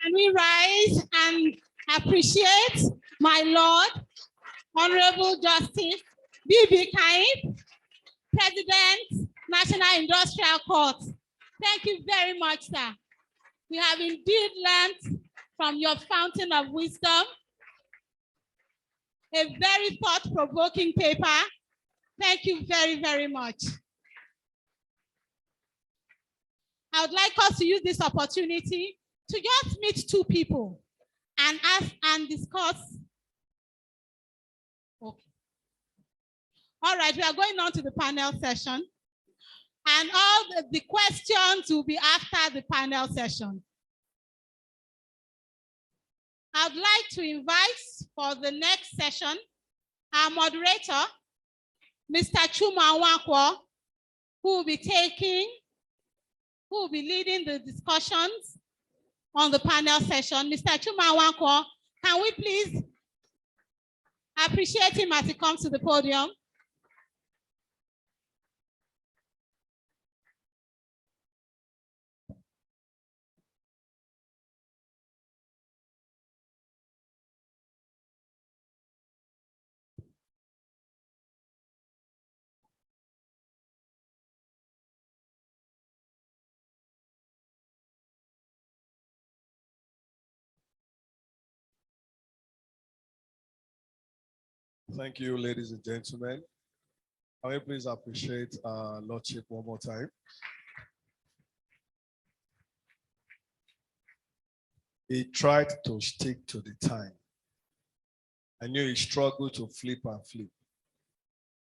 Can we rise and appreciate my Lord, Honorable Justice B.B. Kaim, President, National Industrial Court. Thank you very much, sir. We have indeed learned from your fountain of wisdom, a very thought-provoking paper. Thank you very, very much. I would like us to use this opportunity to just meet two people and ask and discuss. Okay. All right, we are going on to the panel session. And all the questions will be after the panel session. I'd like to invite for the next session our moderator, Mr. Chuma Nwankwo, who will be leading the discussions on the panel session. Mr. Chuma Nwankwo, can we please appreciate him as he comes to the podium? Thank you, ladies and gentlemen. Can we please appreciate Lordship one more time? He tried to stick to the time. I knew he struggled to flip and flip,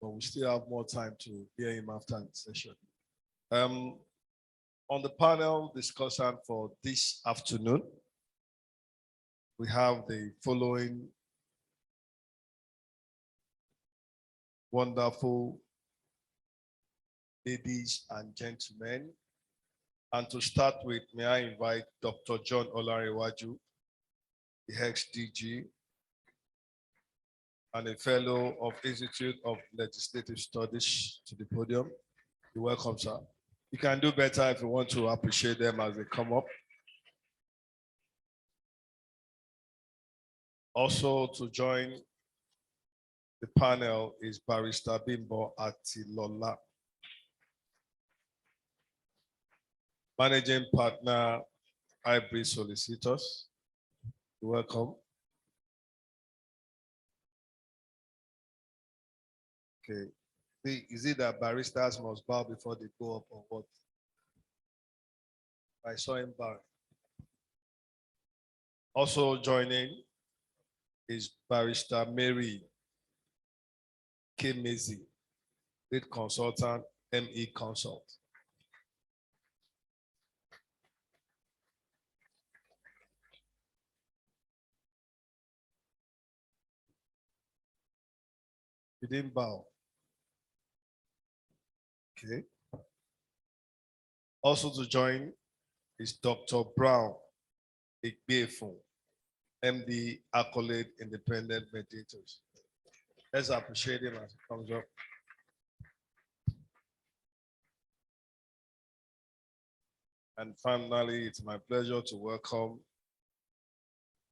but we still have more time to hear him after the session. On the panel discussion for this afternoon, we have the following wonderful ladies and gentlemen. And to start with, may I invite Dr. John Olarewaju, the ex-DG and a fellow of Institute of Legislative Studies, to the podium. You're welcome, sir. You can do better if you want to appreciate them as they come up. Also to join the panel is Barrister Bimbo Atilola, Managing Partner, Hybrid Solicitors. You're welcome. Okay. Is it that baristas must bow before they go up or what? I saw him bow. Also joining is Barrister Mary Kemezi, lead consultant, ME Consult. You didn't bow. Okay. Also to join is Dr. Brown Igbefun, MD Accolade Independent Mediators. Let's appreciate him as he comes up. And finally, it's my pleasure to welcome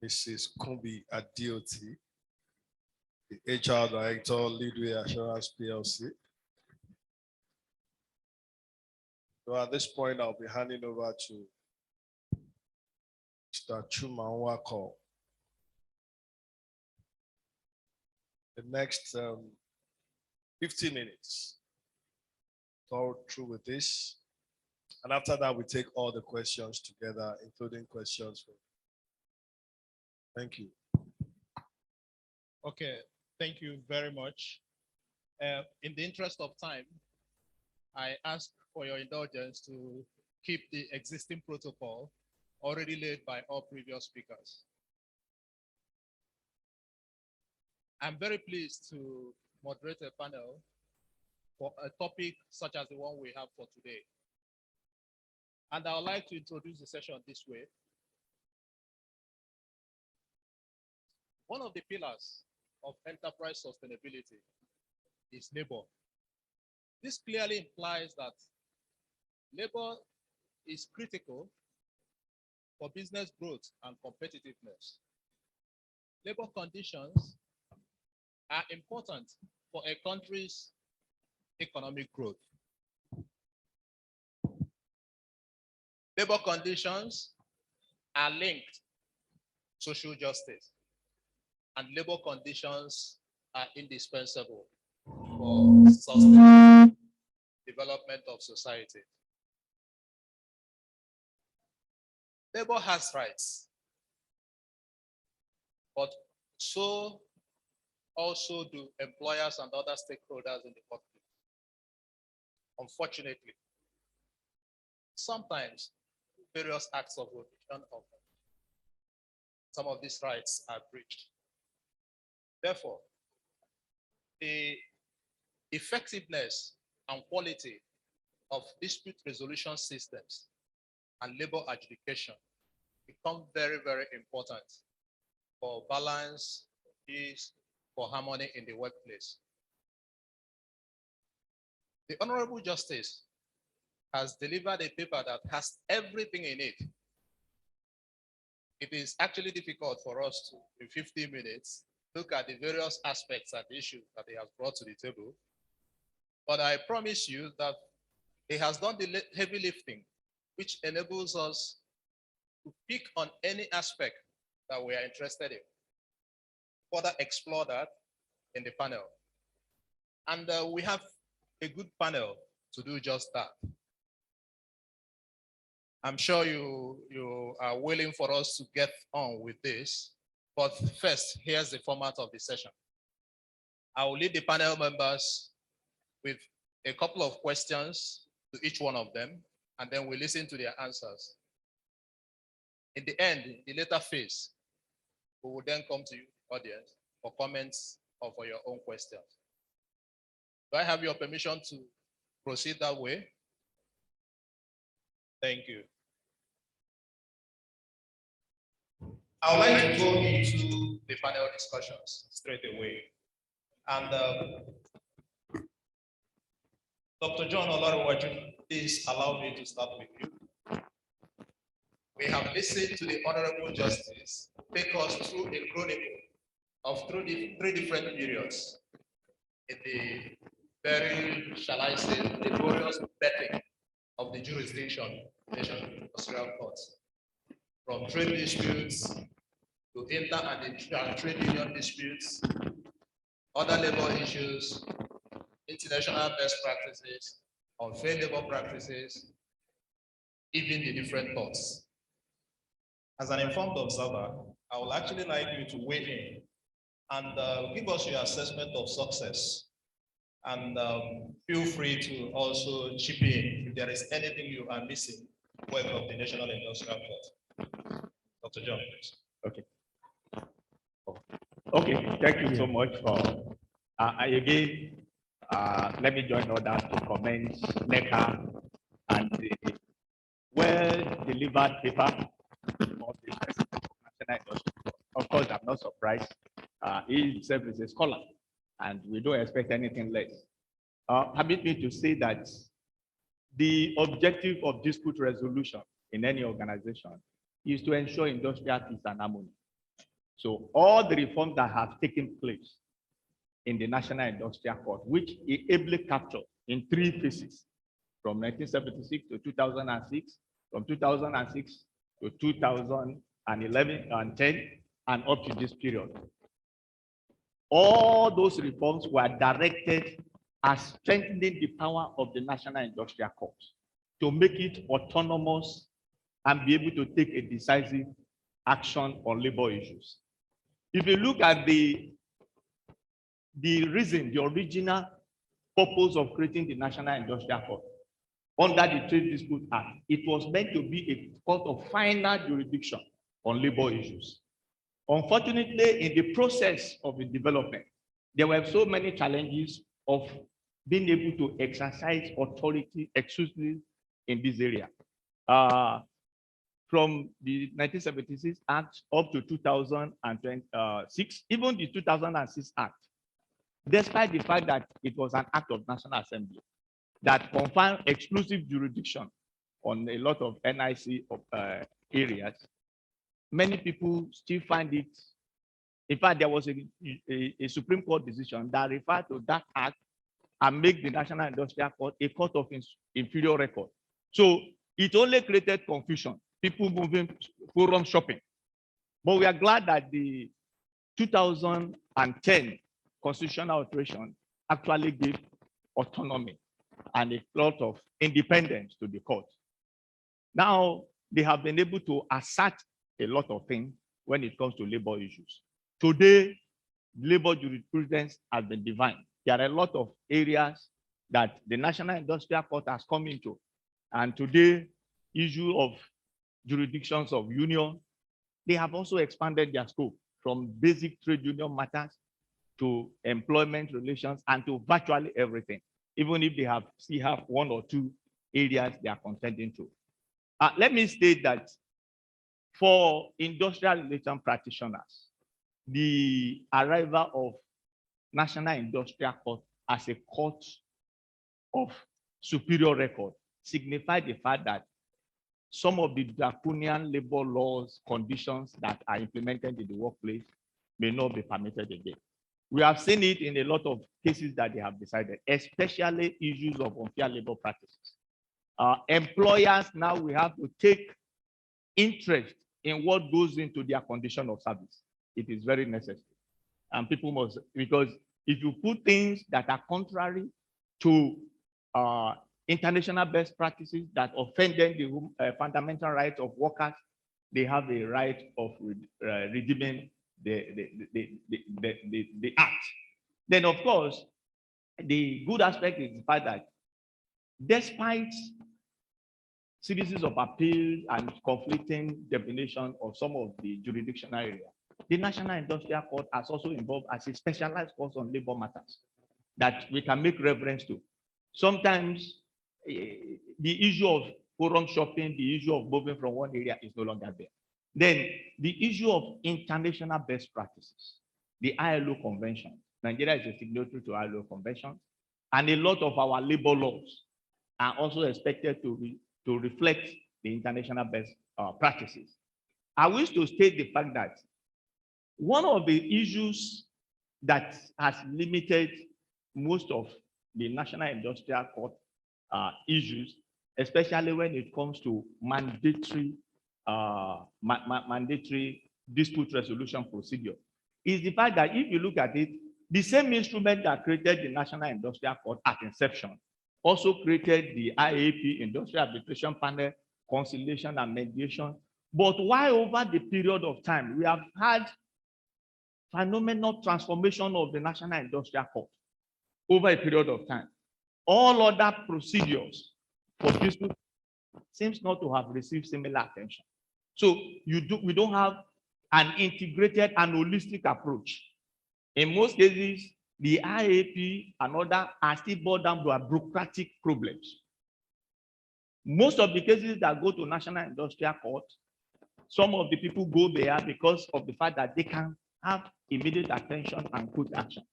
Mrs. Kumbi Adioti, the HR Director, Leadway Assurance PLC. So at this point, I'll be handing over to Mr. Chuma Nwankwo. The next 15 minutes, go through with this. And after that, we take all the questions together, including questions. Thank you. Okay, thank you very much. In the interest of time, I ask for your indulgence to keep the existing protocol already laid by all previous speakers. I'm very pleased to moderate a panel for a topic such as the one we have for today. And I would like to introduce the session this way. One of the pillars of enterprise sustainability is labor. This clearly implies that labor is critical for business growth and competitiveness. Labor conditions are important for a country's economic growth. Labor conditions are linked to social justice, and labor conditions are indispensable for sustainable development of society. Labor has rights, but so also do employers and other stakeholders in the country. Unfortunately, sometimes various acts of omission of some of these rights are breached. Therefore, the effectiveness and quality of dispute resolution systems and labor adjudication become very, very important for balance, peace, for harmony in the workplace. The Honorable Justice has delivered a paper that has everything in it. It is actually difficult for us to, in 15 minutes, look at the various aspects and issues that he has brought to the table. But I promise you that he has done the heavy lifting, which enables us to pick on any aspect that we are interested in. Further explore that in the panel. And we have a good panel to do just that. I'm sure you are willing for us to get on with this, but first, here's the format of the session. I will lead the panel members with a couple of questions to each one of them, and then we listen to their answers. In the end, in the later phase, we will then come to you, audience, for comments or for your own questions. Do I have your permission to proceed that way? Thank you. I would like to go into the panel discussions straight away. And Dr. John Olaruwaju, please allow me to start with you. We have listened to the Honorable Justice take us through a chronicle of three different periods in the very, shall I say, laborious betting of the jurisdiction, National Industrial Courts, from trade disputes to inter and trade union disputes, other labor issues, international best practices, unfair labor practices, even the different thoughts. As an informed observer, I would actually like you to weigh in and give us your assessment of success. And feel free to also chip in if there is anything you are missing work of the National Industrial Court. Dr. John, please. Okay. Okay, thank you so much for, again, let me join others to commend NECA and the well-delivered paper of the National Industry. Of course, I'm not surprised. He himself is a scholar, and we don't expect anything less. Permit me to say that the objective of dispute resolution in any organization is to ensure industrial peace and harmony. So all the reforms that have taken place in the National Industrial Court, which is ably captured in 3 phases, from 1976 to 2006, from 2006 to 2011 and 10, and up to this period. All those reforms were directed at strengthening the power of the National Industrial Court to make it autonomous and be able to take a decisive action on labor issues. If you look at the reason, the original purpose of creating the National Industrial Court under the Trade Dispute Act, it was meant to be a court of final jurisdiction on labor issues. Unfortunately, in the process of the development, there were so many challenges of being able to exercise authority exclusively in this area. from the 1976 Act up to 2006, even the 2006 Act, despite the fact that it was an act of National Assembly that conferred exclusive jurisdiction on a lot of NIC areas, many people still find it. In fact, there was a Supreme Court decision that referred to that act and make the National Industrial Court a court of inferior record. So it only created confusion, people moving forum shopping. But we are glad that the 2010 constitutional alteration actually gave autonomy and a lot of independence to the court. Now, they have been able to assert a lot of things when it comes to labor issues. Today, labor jurisprudence has been defined. There are a lot of areas that the National Industrial Court has come into. And today, issue of jurisdictions of union, they have also expanded their scope from basic trade union matters to employment relations and to virtually everything, even if they still have one or two areas they are contending to. Let me state that for industrial relations practitioners, the arrival of National Industrial Court as a court of superior record signifies the fact that some of the draconian labor laws, conditions that are implemented in the workplace may not be permitted again. We have seen it in a lot of cases that they have decided, especially issues of unfair labor practices. Employers now we have to take interest in what goes into their condition of service. It is very necessary. And people must, because if you put things that are contrary to international best practices that offended the fundamental rights of workers, they have a right of redeeming the act. Then, of course, the good aspect is the fact that despite series of appeals and conflicting definition of some of the jurisdictional areas, the National Industrial Court has also involved as a specialized court on labor matters that we can make reference to. Sometimes the issue of forum shopping, the issue of moving from one area is no longer there. Then the issue of international best practices, the ILO Convention. Nigeria is a signatory to ILO Convention, and a lot of our labor laws are also expected to reflect the international best practices. I wish to state the fact that one of the issues that has limited most of the National Industrial Court issues, especially when it comes to mandatory dispute resolution procedure, is the fact that if you look at it, the same instrument that created the National Industrial Court at inception also created the IAP, Industrial Arbitration Panel, conciliation and mediation. But why over the period of time, we have had phenomenal transformation of the National Industrial Court over a period of time. All other procedures for dispute seems not to have received similar attention. So we don't have an integrated and holistic approach. In most cases, the IAP and others are still brought down to bureaucratic problems. Most of the cases that go to National Industrial Court, some of the people go there because of the fact that they can have immediate attention and quick action.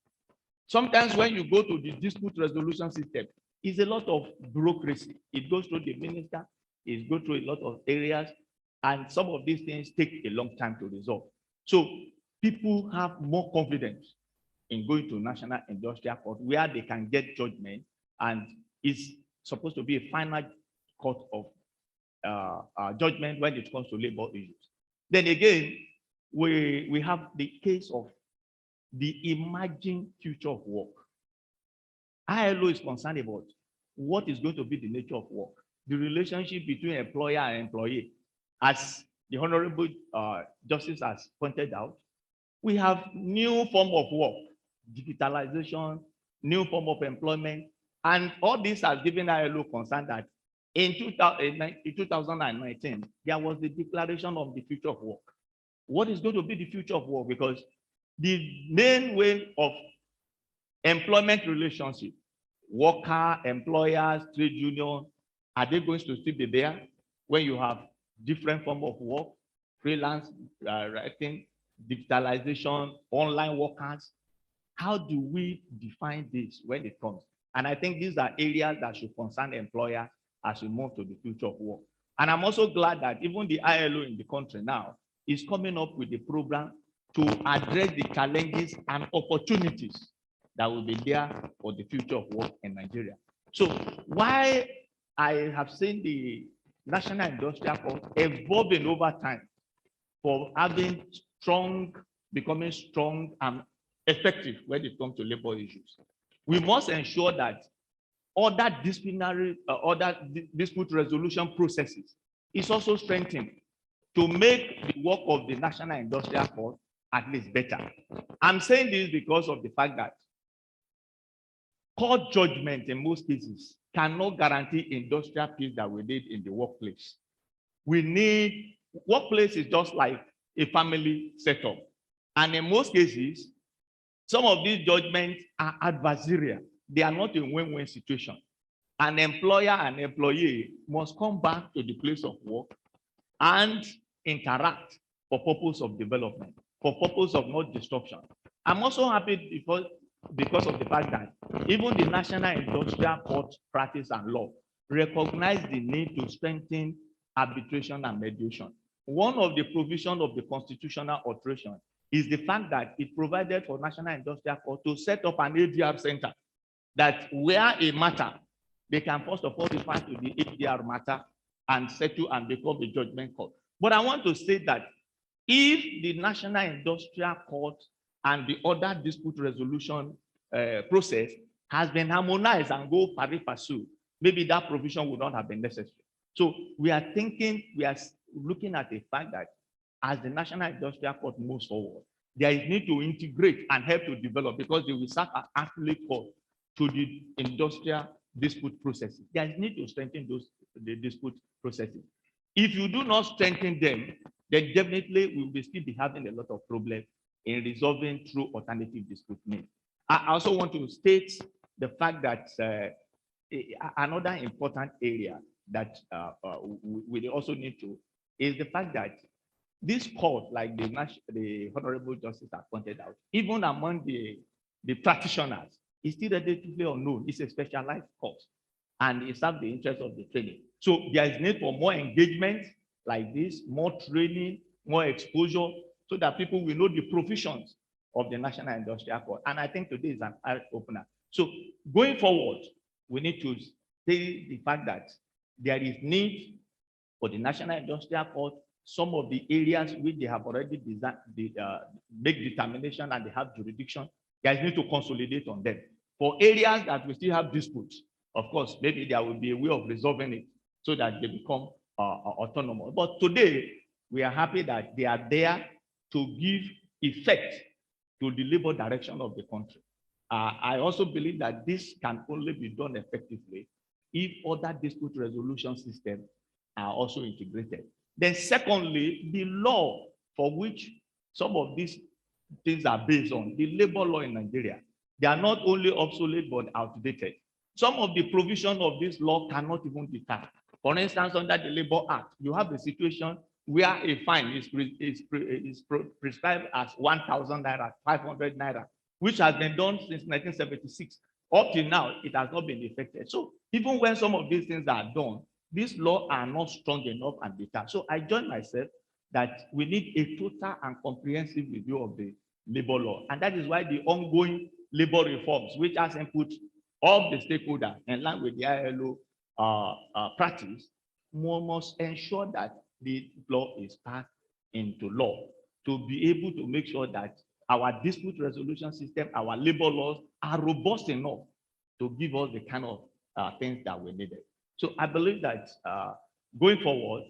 Sometimes when you go to the dispute resolution system, it's a lot of bureaucracy. It goes through the minister, it goes through a lot of areas, and some of these things take a long time to resolve. So people have more confidence in going to National Industrial Court where they can get judgment, and it's supposed to be a final court of judgment when it comes to labor issues. Then again, we have the case of the emerging future of work. ILO is concerned about what is going to be the nature of work, the relationship between employer and employee. As the Honorable Justice has pointed out, we have new form of work, digitalization, new form of employment, and all this has given ILO concern that in 2019, there was the declaration of the future of work. What is going to be the future of work? Because the main way of employment relationship, worker, employers, trade union, are they going to still be there when you have different form of work, freelance writing, digitalization, online workers. How do we define this when it comes? And I think these are areas that should concern employers as we move to the future of work. And I'm also glad that even the ILO in the country now is coming up with a program to address the challenges and opportunities that will be there for the future of work in Nigeria. So why I have seen the National Industrial Court evolving over time for having becoming strong and effective when it comes to labor issues. We must ensure that other dispute resolution processes is also strengthened to make the work of the National Industrial Court at least better. I'm saying this because of the fact that court judgment in most cases cannot guarantee industrial peace that we need in the workplace. Workplace is just like a family setup. And in most cases, some of these judgments are adversarial. They are not a win-win situation. An employer and employee must come back to the place of work and interact for purpose of development, for purpose of not destruction. I'm also happy because of the fact that even the National Industrial Court Practice and Law recognize the need to strengthen arbitration and mediation. One of the provisions of the constitutional alteration is the fact that it provided for National Industrial Court to set up an ADR center that where a matter, they can first of all refer to the ADR matter and settle and become a judgment court. But I want to say that if the National Industrial Court and the other dispute resolution process has been harmonized and go pari passu, maybe that provision would not have been necessary. So we are looking at the fact that as the National Industrial Court moves forward, there is need to integrate and help to develop, because they will serve as affiliate court to the industrial dispute processes. There is need to strengthen the dispute processes. If you do not strengthen them, then definitely we will still be having a lot of problems in resolving through alternative dispute means. I also want to state the fact that another important area that we also need to is the fact that this court, like the Honorable Justice has pointed out, even among the practitioners, is still relatively unknown. It's a specialized court, and it serves the interest of the training. So there is need for more engagement like this, more training, more exposure, so that people will know the provisions of the National Industrial Court. And I think today is an eye opener. So going forward, we need to say the fact that there is need for the National Industrial Court, some of the areas which they have already make determination and they have jurisdiction, guys need to consolidate on them. For areas that we still have disputes, of course, maybe there will be a way of resolving it so that they become autonomous. But today, we are happy that they are there to give effect to the labor direction of the country. I also believe that this can only be done effectively if other dispute resolution systems are also integrated. Then secondly, the law for which some of these things are based on, the labor law in Nigeria, they are not only obsolete but outdated. Some of the provisions of this law cannot even be tapped. For instance, under the Labor Act, you have a situation where a fine is prescribed as 1,000 naira, 500 naira, which has been done since 1976. Up till now, it has not been effected. So even when some of these things are done, these laws are not strong enough and better. So I join myself that we need a total and comprehensive review of the labor law. And that is why the ongoing labor reforms, which has input of the stakeholders in line with the ILO practice, must ensure that the law is passed into law to be able to make sure that our dispute resolution system, our labor laws are robust enough to give us the kind of things that we needed. So I believe that going forward,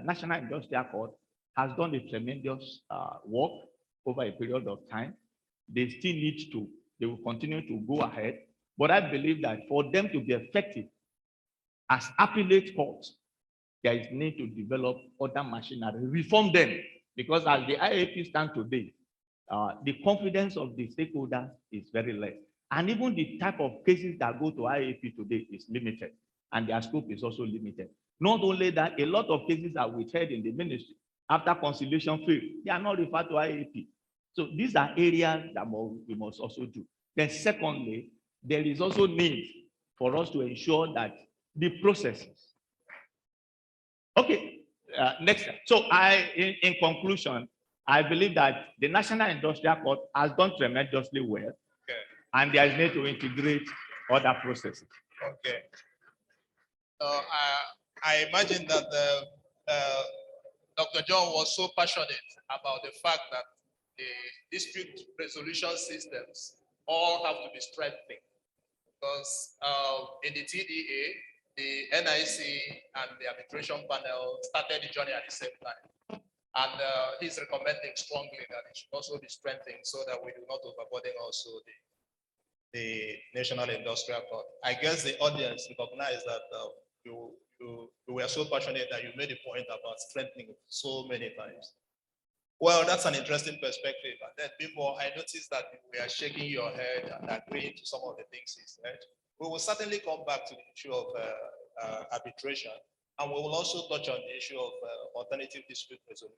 National Industrial Court has done a tremendous work over a period of time. They still need to, they will continue to go ahead. But I believe that for them to be effective as appellate courts, there is need to develop other machinery, reform them, because as the IAP stands today, the confidence of the stakeholders is very less. And even the type of cases that go to IAP today is limited, and their scope is also limited. Not only that, a lot of cases are withheld in the ministry after conciliation failed. They are not referred to IAP. So these are areas that we must also do. Then secondly, there is also need for us to ensure that the processes. Okay, next. So in conclusion, I believe that the National Industrial Court has done tremendously well, Okay. and there is need to integrate other processes. Okay. I imagine that Dr. John was so passionate about the fact that the dispute resolution systems all have to be strengthened, because in the TDA, the NIC and the arbitration panel started the journey at the same time. And he's recommending strongly that it should also be strengthened so that we do not overburden also the National Industrial Court. I guess the audience recognized that you were so passionate that you made a point about strengthening so many times. Well, that's an interesting perspective. And then before I noticed that we are shaking your head and agreeing to some of the things he said. We will certainly come back to the issue of arbitration, and we will also touch on the issue of alternative dispute resolution,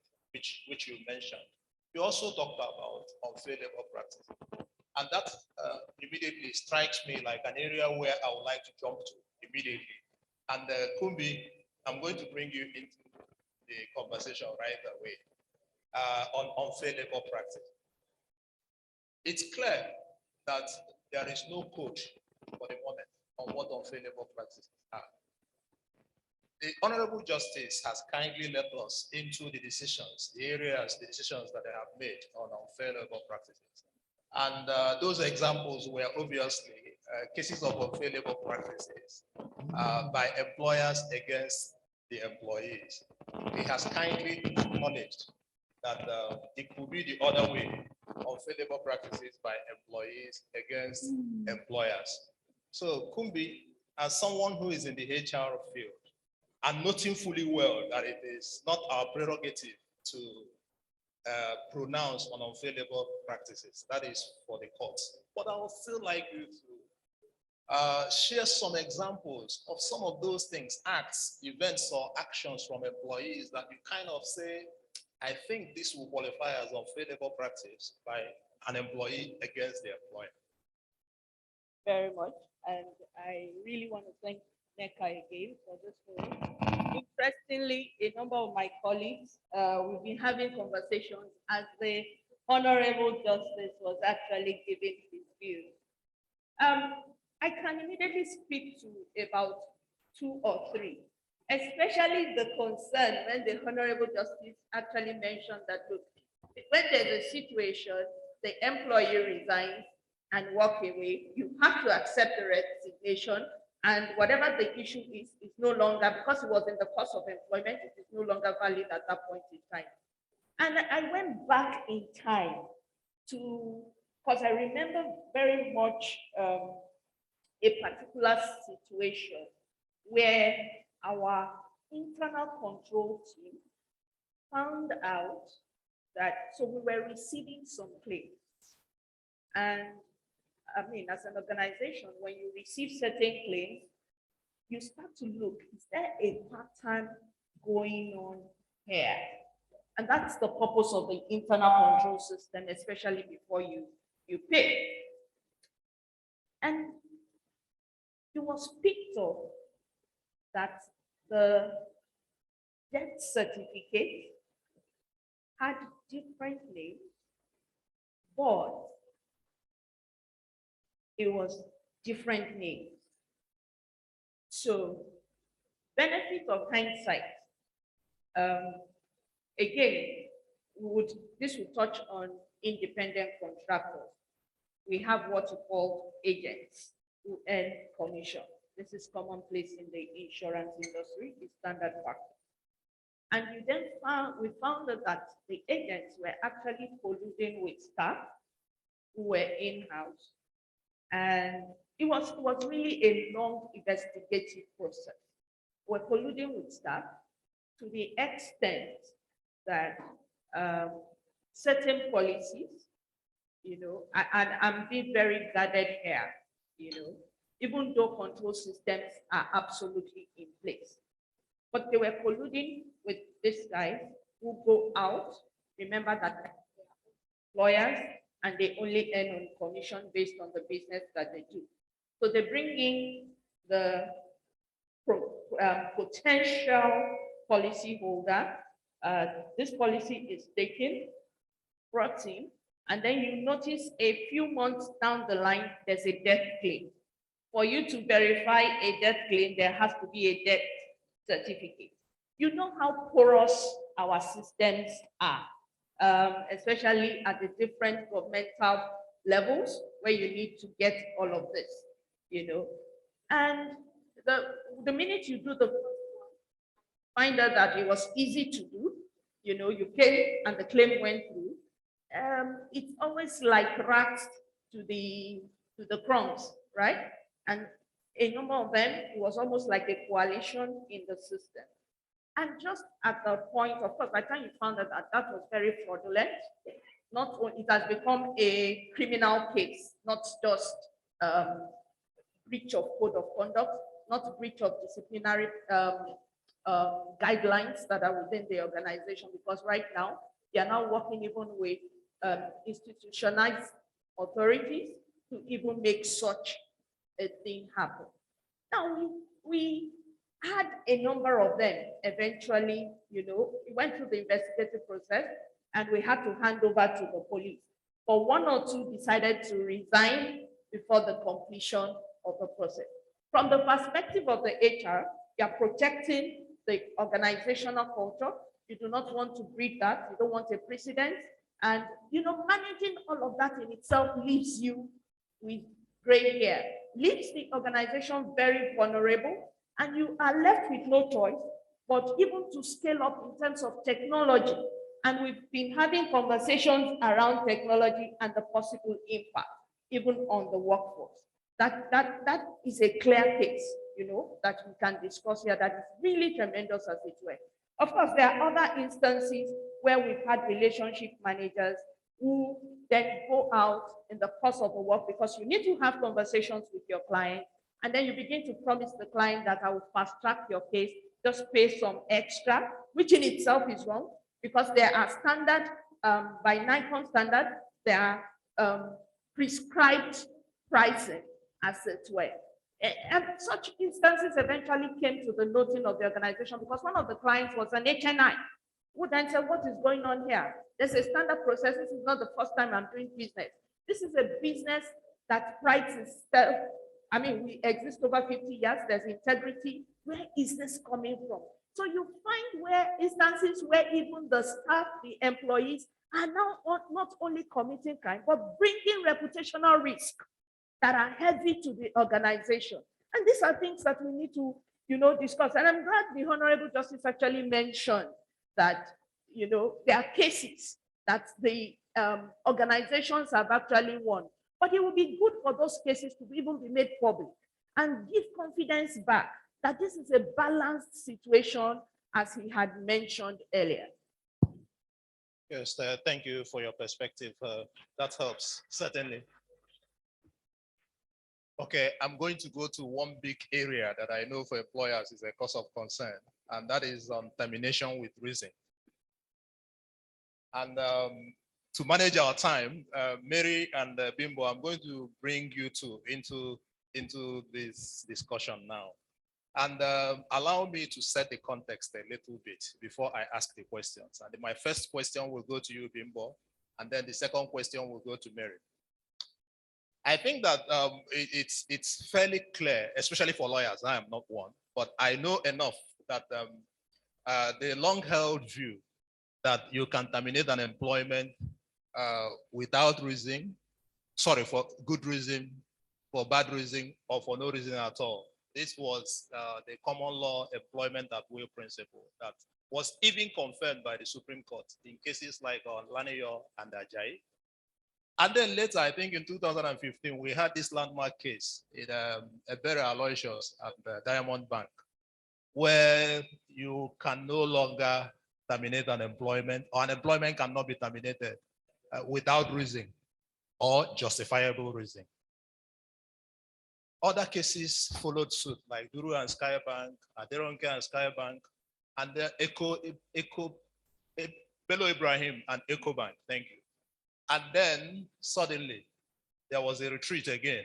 which you mentioned. You also talked about unfair labor practice, and that immediately strikes me like an area where I would like to jump to immediately. And Kumbi, I'm going to bring you into the conversation right away on unfair labor practice. It's clear that there is no code for the moment on what unfair labor practices are. The Honorable Justice has kindly led us into the decisions, the decisions that they have made on unfair labor practices. And those examples were obviously cases of unfair labor practices by employers against the employees. He has kindly acknowledged that it could be the other way, unfair labor practices by employees against employers. So Kumbi, as someone who is in the HR field, and noting fully well that it is not our prerogative to pronounce on unfair labor practices, that is for the courts. But I would still like you to share some examples of some of those things, acts, events, or actions from employees that you kind of say, I think this will qualify as unfair labor practice by an employee against the employer. Very much, and I really want to thank NECA again for this forum. Interestingly, a number of my colleagues, we've been having conversations as the Honorable Justice was actually giving his view. I can immediately speak to about 2 or 3, especially the concern when the Honorable Justice actually mentioned that, look, when there's a situation, the employee resigns and walk away, you have to accept the resignation, and whatever the issue is no longer, because it was in the course of employment, it is no longer valid at that point in time. And I went back in time to, because I remember very much a particular situation where our internal control team found out that, so we were receiving some claims. And I mean, as an organization, when you receive certain claims, you start to look, is there a pattern going on here? And that's the purpose of the internal control system, especially before you pay. And it was picked up that the death certificate had different names, but it was different names. So, benefit of hindsight. Again, this would touch on independent contractors. We have what we call agents who earn commission. This is commonplace in the insurance industry, it's standard practice. And we found that the agents were actually colluding with staff who were in-house. And it was really a long investigative process. We're colluding with staff to the extent that certain policies, and I'm being very guarded here, even though control systems are absolutely in place. but they were colluding with these guys who go out. Remember that lawyers, and they only earn on commission based on the business that they do. So they bring in the potential policy holder. This policy is taken, brought in, and then you notice a few months down the line, there's a death claim. For you to verify a death claim, there has to be a death certificate. You know how porous our systems are, especially at the different governmental levels where you need to get all of this, you know. And the minute you do the find out that it was easy to do, you know, you came and the claim went through, it's always like rats to the crumbs, right? And a number of them, it was almost like a coalition in the system. And just at the point, of course, by the time you found out that that was very fraudulent, not only it has become a criminal case, not just breach of code of conduct, not breach of disciplinary guidelines that are within the organization, because right now they are now working even with institutionalized authorities to even make such a thing happen. Now we had a number of them eventually, you know, we went through the investigative process and we had to hand over to the police. But one or two decided to resign before the completion of the process. From the perspective of the HR, you are protecting the organizational culture. You do not want to breed that. You don't want a precedent. And, you know, managing all of that in itself leaves you with gray hair, leaves the organization very vulnerable, and you are left with no choice but even to scale up in terms of technology. And we've been having conversations around technology and the possible impact, even on the workforce. That is a clear case, you know, that we can discuss here that is really tremendous as it were. Of course, there are other instances where we've had relationship managers who then go out in the course of the work, because you need to have conversations with your client, and then you begin to promise the client that I will fast track your case, just pay some extra, which in itself is wrong, because there are standard, by NICON standard, there are prescribed pricing, as it were. And such instances eventually came to the noting of the organization, because one of the clients was an HNI, who then said, what is going on here? There's a standard process. This is not the first time I'm doing business. This is a business that prides itself. I mean, we exist over 50 years. There's integrity. Where is this coming from? So you find where instances where even the staff, the employees are now not only committing crime, but bringing reputational risk that are heavy to the organization. And these are things that we need to, you know, discuss. And I'm glad the Honorable Justice actually mentioned that, you know, there are cases that the organizations have actually won. But it would be good for those cases to even be made public and give confidence back that this is a balanced situation, as he had mentioned earlier. Yes, thank you for your perspective. That helps, certainly. Okay, I'm going to go to one big area that I know for employers is a cause of concern, and that is termination with reason. And to manage our time, Mary and Bimbo, I'm going to bring you into this discussion now. And allow me to set the context a little bit before I ask the questions. And my first question will go to you, Bimbo, and then the second question will go to Mary. I think that it's fairly clear, especially for lawyers. I am not one, but I know enough that the long-held view that you can terminate an employment without reason, sorry, for good reason, for bad reason, or for no reason at all. This was the common law employment at will principle that was even confirmed by the Supreme Court in cases like Laniyo and Ajayi. And then later, I think in 2015, we had this landmark case in Ebere Aloysius at the Diamond Bank, where you can no longer terminate an employment, or an employment cannot be terminated without reason or justifiable reason. Other cases followed suit, like Duru and Skybank, Aderonke and Skybank, and then Bello Ibrahim and EcoBank. Thank you. And then suddenly there was a retreat again.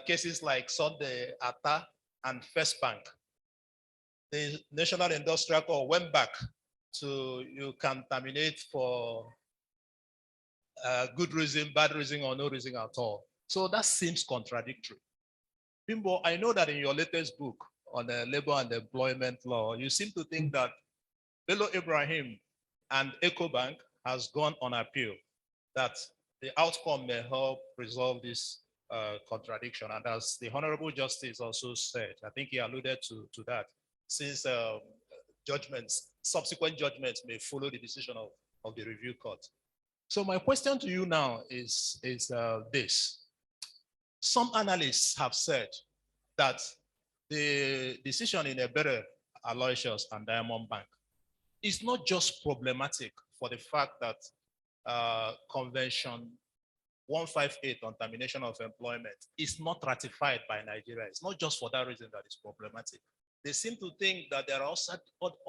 Cases like Sunday Atta and First Bank. The National Industrial Court went back to you can terminate for good reason, bad reason, or no reason at all. So that seems contradictory. Bimbo, I know that in your latest book on the labor and employment law, you seem to think that Bello Ibrahim and EcoBank has gone on appeal, that the outcome may help resolve this contradiction. And as the Honorable Justice also said, I think he alluded to that, since subsequent judgments may follow the decision of the review court. So my question to you now is this. Some analysts have said that the decision in Ebere, Aloysius, and Diamond Bank is not just problematic for the fact that Convention 158 on termination of employment is not ratified by Nigeria. It's not just for that reason that it's problematic. They seem to think that there are also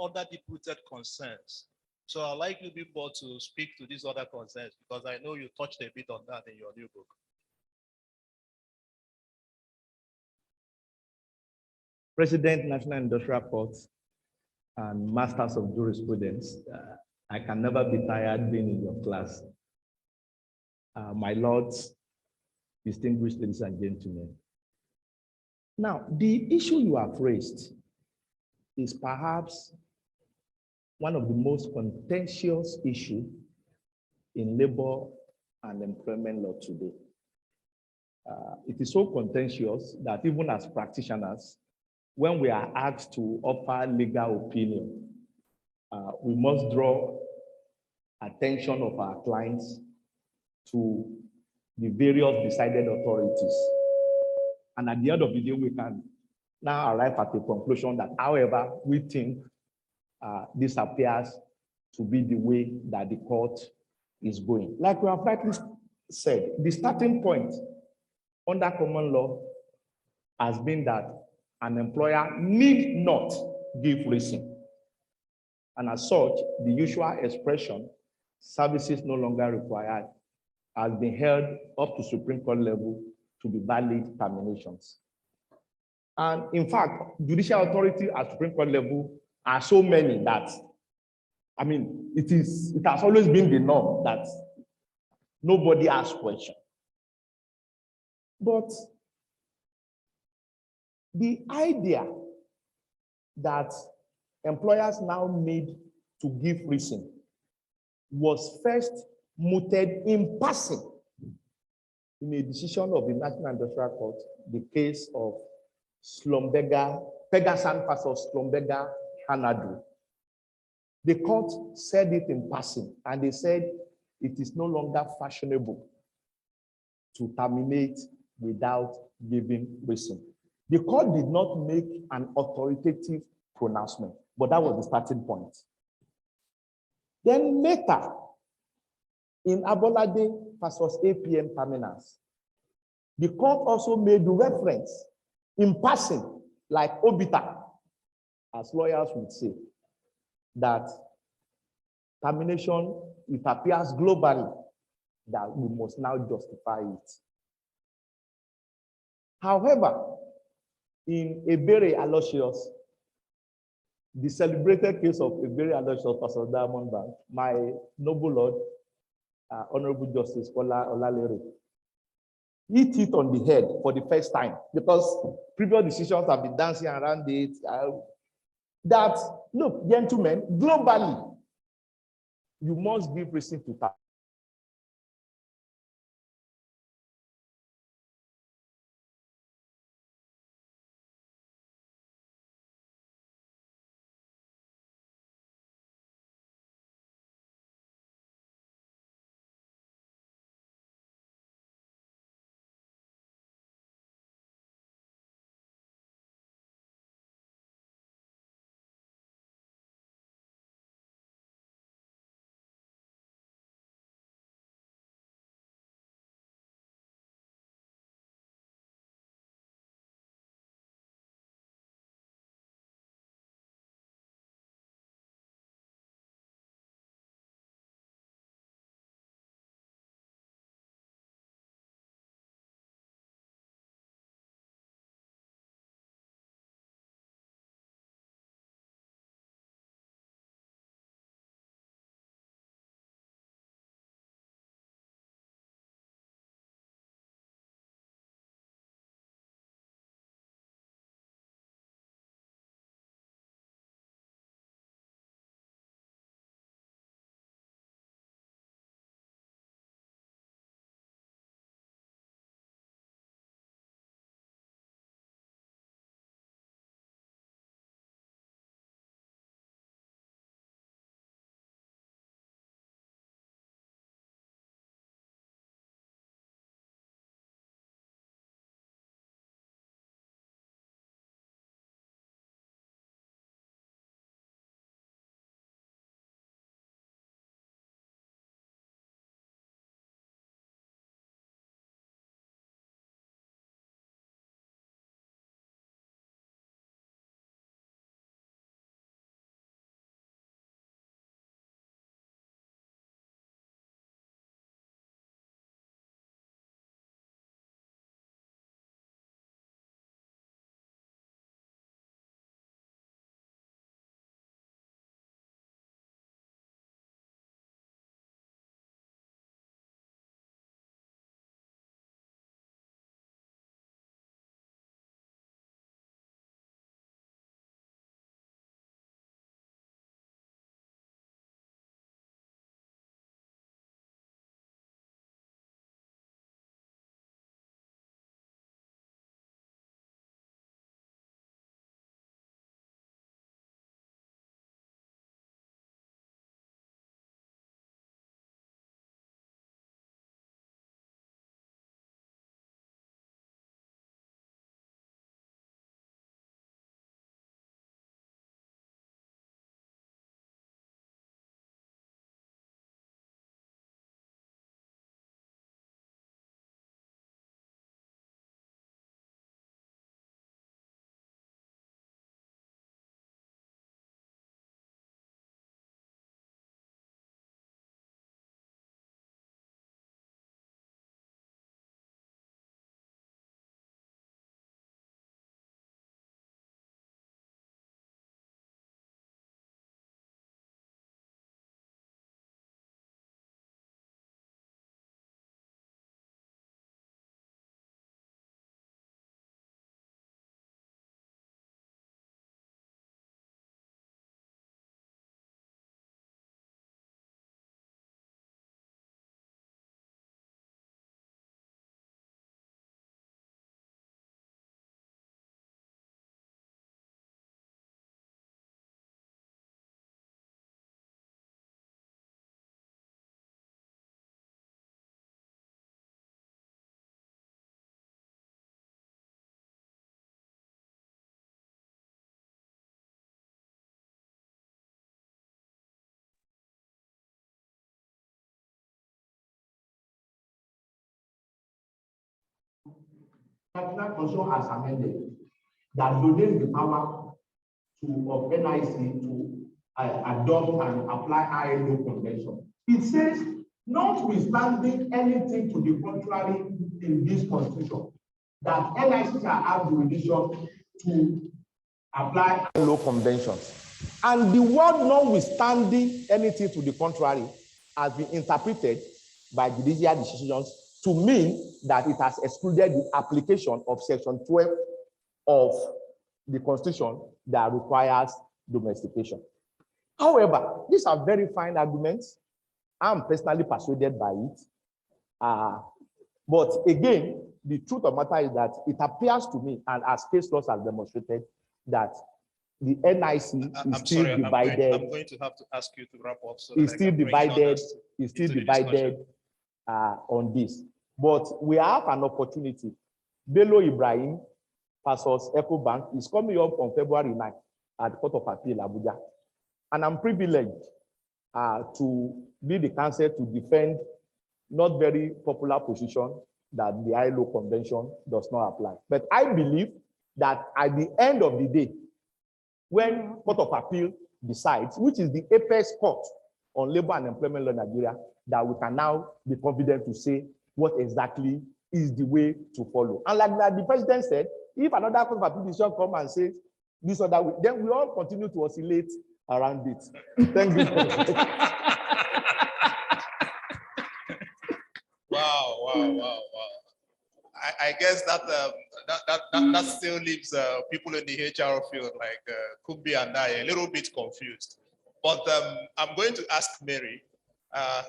other deep-rooted concerns. So I'd like you people to speak to these other concerns, because I know you touched a bit on that in your new book. President, National Industrial Court, and Masters of Jurisprudence, I can never be tired being in your class. My lords, distinguished ladies and gentlemen. Now, the issue you have raised is perhaps one of the most contentious issues in labor and employment law today. It is so contentious that even as practitioners, when we are asked to offer legal opinion, we must draw attention of our clients to the various decided authorities. And at the end of the day, we can now arrive at a conclusion that, however, we think this appears to be the way that the court is going. Like we have rightly said, the starting point under common law has been that an employer need not give reason. And as such, the usual expression, services no longer required, has been held up to Supreme Court level to be valid terminations. And in fact, judicial authority at Supreme Court level are so many that, I mean, it has always been the norm that nobody asks questions. But the idea that employers now need to give reason was first mooted in passing in a decision of the National Industrial Court, the case of Pegasan versus Schlumberger Hanadu. The court said it in passing, and they said it is no longer fashionable to terminate without giving reason. The court did not make an authoritative pronouncement, but that was the starting point. Then later, in Abolade versus APM terminals, the court also made reference in passing, like obita, as lawyers would say, that termination, it appears globally that we must now justify it. However, in Ebere Aloysius, the celebrated case of Ebere Aloysius versus Diamond Bank, my noble lord, Honorable Justice Olalere, hit it on the head for the first time, because previous decisions have been dancing around it. That, look, gentlemen, globally, you must give reason to that. National Constitution has amended that donates the power of NIC to adopt and apply ILO Convention. It says, notwithstanding anything to the contrary in this Constitution, that NIC shall have jurisdiction to apply ILO Conventions. And the word notwithstanding anything to the contrary has been interpreted by judicial decisions to mean that it has excluded the application of Section 12 of the Constitution that requires domestication. However, these are very fine arguments. I'm personally persuaded by it. But again, the truth of the matter is that it appears to me, and as case laws have demonstrated, that the NIC is still divided. I'm going to have to ask you to wrap up. So it's still divided. It's still divided on this. But we have an opportunity. Bello Ibrahim versus EcoBank is coming up on February 9th at the Court of Appeal, Abuja. And I'm privileged to be the counsel to defend not very popular position that the ILO Convention does not apply. But I believe that at the end of the day, when Court of Appeal decides, which is the apex court on labor and employment law in Nigeria, that we can now be confident to say what exactly is the way to follow. And like the president said, if another Court of Appeal decision comes and says this or that way, then we all continue to oscillate around it. Thank you. Wow. I guess that still leaves people in the HR field like Kumbi and I a little bit confused. But I'm going to ask Mary,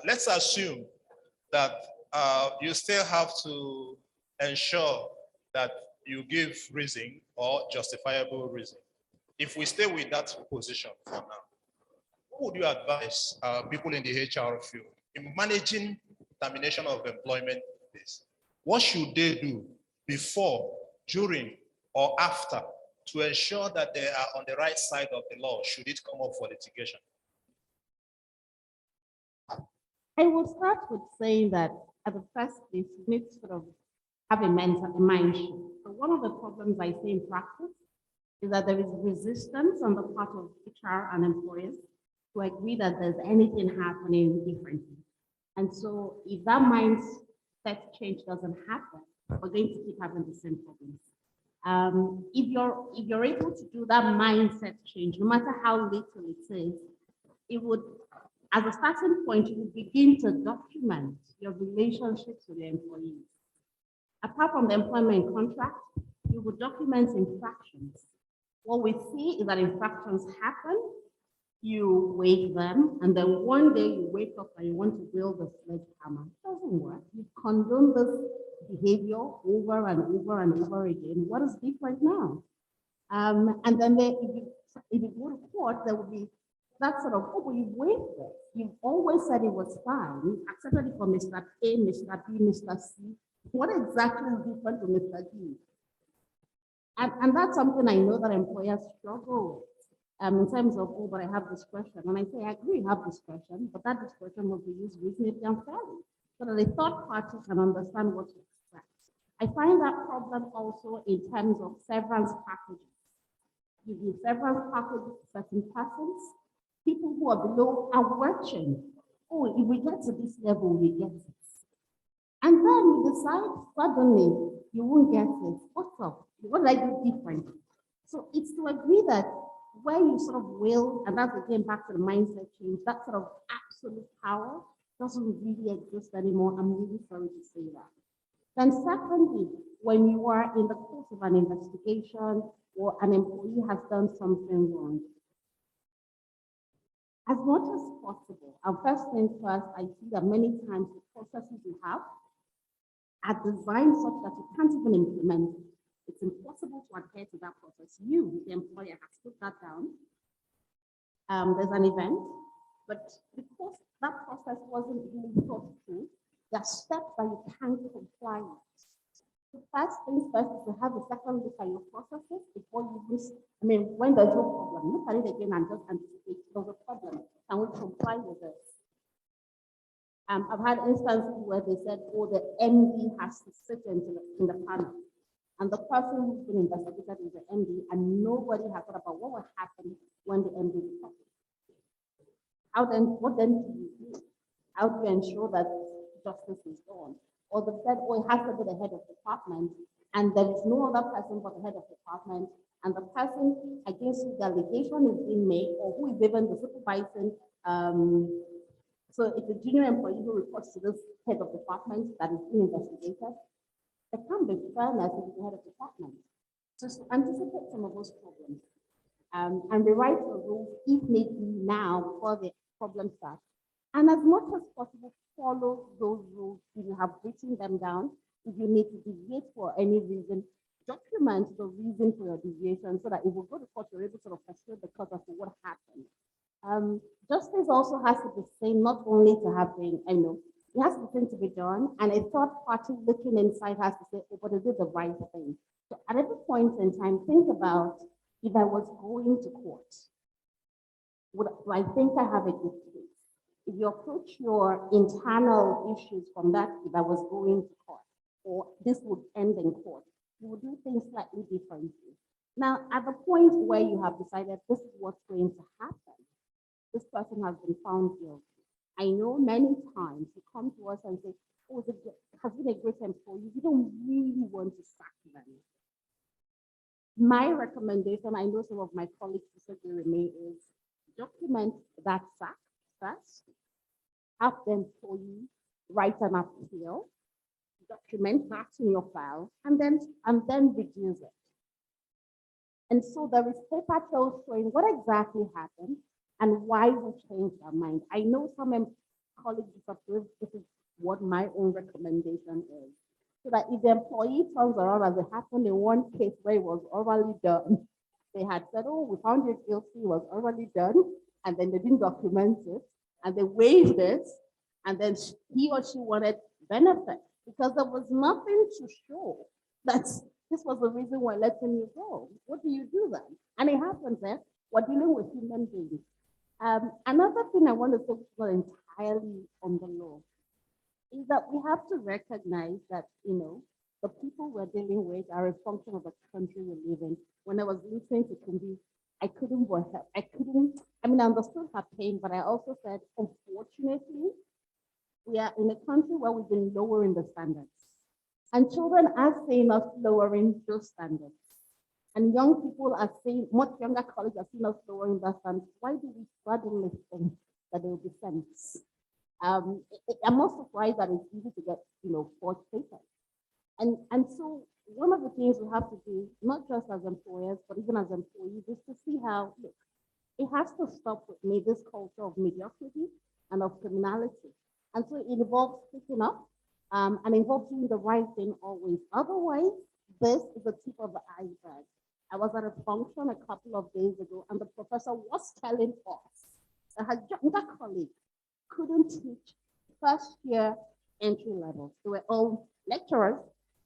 let's assume that you still have to ensure that you give reason or justifiable reason. If we stay with that position for now, what would you advise people in the HR field in managing termination of employment? What should they do before, during, or after to ensure that they are on the right side of the law should it come up for litigation? I will start with saying that at the first place, you need to sort of have a mind shift. So one of the problems I see in practice is that there is resistance on the part of HR and employers to agree that there's anything happening differently. And so if that mindset change doesn't happen, we're going to keep having the same problems. If you're able to do that mindset change, no matter how little it is, it would, as a starting point, you would begin to document your relationships with your employees. Apart from the employment contract, you would document infractions. What we see is that infractions happen, you waive them, and then one day you wake up and you want to wield the sledgehammer. It doesn't work. You condone this behavior over and over and over again. What is different now? And then if you go to court, there will be that sort of, oh, well, you've waived it. You've always said it was fine. You accepted it for Mr. A, Mr. B, Mr. C. What exactly is different to Mr. D? And that's something I know that employers struggle with. In terms of, oh, but I have discretion. And I say, I agree, you have discretion, but that discretion will be used reasonably and fairly, so that the third party can understand what to expect. I find that problem also in terms of severance packages. You give severance packages to certain persons, people who are below are watching. Oh, if we get to this level, we get it. And then you decide suddenly you won't get it. What's up? What did I do different? So it's to agree that where you sort of will, and that's again back to the mindset change, that sort of absolute power doesn't really exist anymore. I'm really sorry to say that. Then secondly, when you are in the course of an investigation or an employee has done something wrong, as much as possible, and first things first, I see that many times the processes you have are designed such that you can't even implement it. It's impossible to adhere to that process. You, the employer, has put that down. There's an event, but because that process wasn't really thought through, there are steps that you can't comply with. The first things first is to have a second look at your processes before you miss. I mean, when there's no problem, look at it again and just anticipate there's a problem. Can we comply with this? I've had instances where they said, oh, the MD has to sit in the panel. And the person who's been investigated is the MD, and nobody has thought about what will happen when the MD departs. What then do you do? How do you ensure that justice is done? Or the said, oh, it has to be the head of department, and there is no other person but the head of department, and the person against whom the allegation is being made, or who is even the supervising, so it's a junior employee who reports to this head of department that is being investigated. There can be fairness with the head of department. So to anticipate some of those problems, and rewrite the rules if need be now before the problem starts. And as much as possible, follow those rules if you have written them down. If you need to deviate for any reason, document the reason for your deviation so that if we go to court, you're able to sort of persuade the court as to what happened. Justice also has to be seen not only to have been, it has to be seen to be done, and a third party looking inside has to say, oh, but is it the right thing? So at every point in time, think about, if I was going to court, do I think I have a good case? If you approach your internal issues from that, if I was going to court, or this would end in court, you would do things slightly differently. Now, at the point where you have decided this is what's going to happen, this person has been found guilty. I know many times you come to us and say, oh, has been a great employee. You don't really want to sack them. My recommendation, I know some of my colleagues disagree with me, is document that sack first, have the employee write an appeal, document that in your file, and then reduce it. And so there is paper trail showing what exactly happened and why we changed our mind. I know some colleagues disapprove. This is what my own recommendation is. So that if the employee turns around, as it happened in one case where it was already done, they had said, oh, we found you guilty, it was already done, and then they didn't document it, and they waived it, and then he or she wanted benefit because there was nothing to show that this was the reason we're letting you go. What do you do then? And it happens there. We're dealing with human beings. Another thing I want to focus on entirely on the law is that we have to recognize that, the people we're dealing with are a function of the country we live in. When I was listening to Kumbi, I understood her pain, but I also said, unfortunately, we are in a country where we've been lowering the standards. And children are seeing us lowering those standards. And young people are saying, much younger colleagues are seeing us lowering those standards. Why do we suddenly think that there will be sense? I'm not surprised that it's easy to get, forged papers. And so one of the things we have to do, not just as employers, but even as employees, is to see how, look, it has to stop with me, this culture of mediocrity and of criminality. And so it involves picking up and involves doing the right thing always. Otherwise, this is the tip of the iceberg. I was at a function a couple of days ago, and the professor was telling us that her younger colleagues couldn't teach first year entry level. They were all lecturers,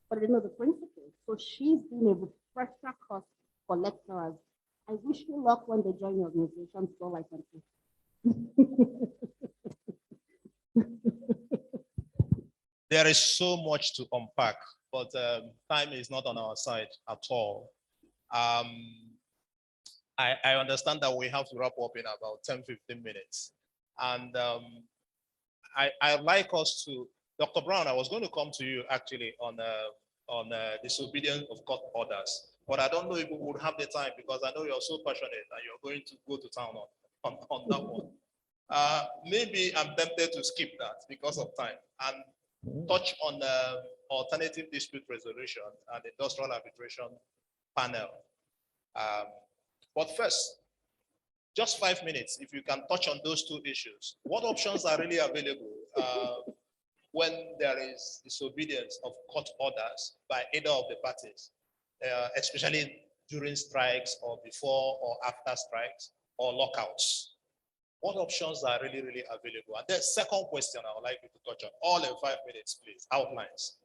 but they didn't know the principles. So she's doing a refresher course for lecturers. I wish you luck when they join your organization, so like There is so much to unpack, but time is not on our side at all. I understand that we have to wrap up in about 10-15 minutes. And I'd like us to, Dr. Brown, I was going to come to you actually on disobedience of court orders, but I don't know if we would have the time because I know you're so passionate and you're going to go to town on that one. Maybe I'm tempted to skip that because of time and touch on alternative dispute resolution and industrial arbitration panel. But first, just 5 minutes, if you can touch on those two issues. What options are really available when there is disobedience of court orders by either of the parties, especially during strikes or before or after strikes or lockouts? What options are really, really available? And the second question I would like you to touch on, all in 5 minutes, please, outlines.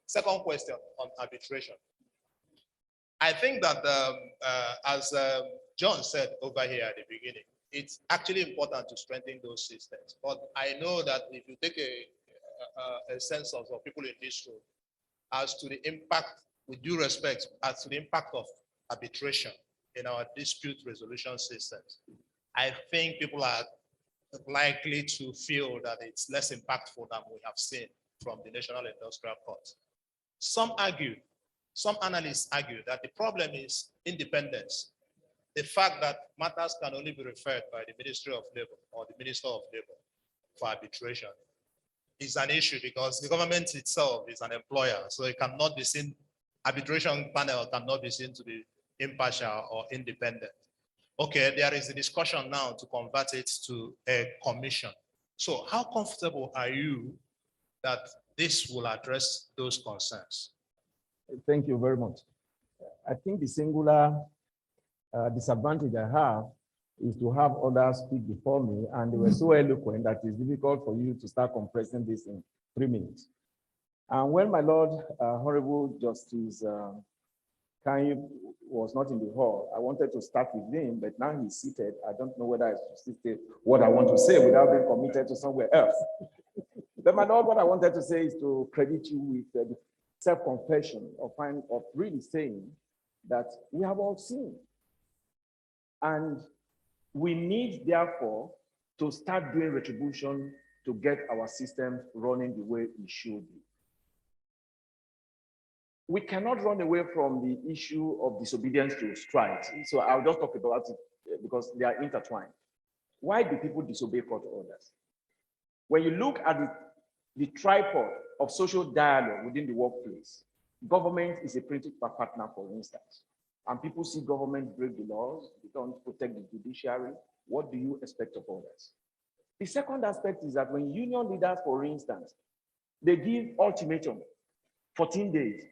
Second question on arbitration. I think that as John said over here at the beginning, it's actually important to strengthen those systems. But I know that if you take a census of people in this room as to the impact with due respect, as to the impact of arbitration in our dispute resolution systems, I think people are likely to feel that it's less impactful than we have seen from the National Industrial Court. Some analysts argue that the problem is independence. The fact that matters can only be referred by the Ministry of Labor or the Minister of Labor for arbitration is an issue because the government itself is an employer, so it cannot be seen, arbitration panel cannot be seen to be impartial or independent. Okay, there is a discussion now to convert it to a commission. So how comfortable are you that this will address those concerns? Thank you very much. I think the singular disadvantage I have is to have others speak before me, and they were so eloquent that it's difficult for you to start compressing this in 3 minutes. And when my Lord, Honorable Justice Kanye was not in the hall, I wanted to start with him, but now he's seated. I don't know whether I should say what I want to say without being committed to somewhere else. But my Lord, what I wanted to say is to credit you with the self-confession of really saying that we have all sinned. And we need, therefore, to start doing retribution to get our system running the way it should be. We cannot run away from the issue of disobedience to strikes. So I'll just talk about it because they are intertwined. Why do people disobey court orders? When you look at the tripod of social dialogue within the workplace, government is a principal partner, for instance. And people see government break the laws, they don't protect the judiciary. What do you expect of others? The second aspect is that when union leaders, for instance, they give ultimatum, 14 days.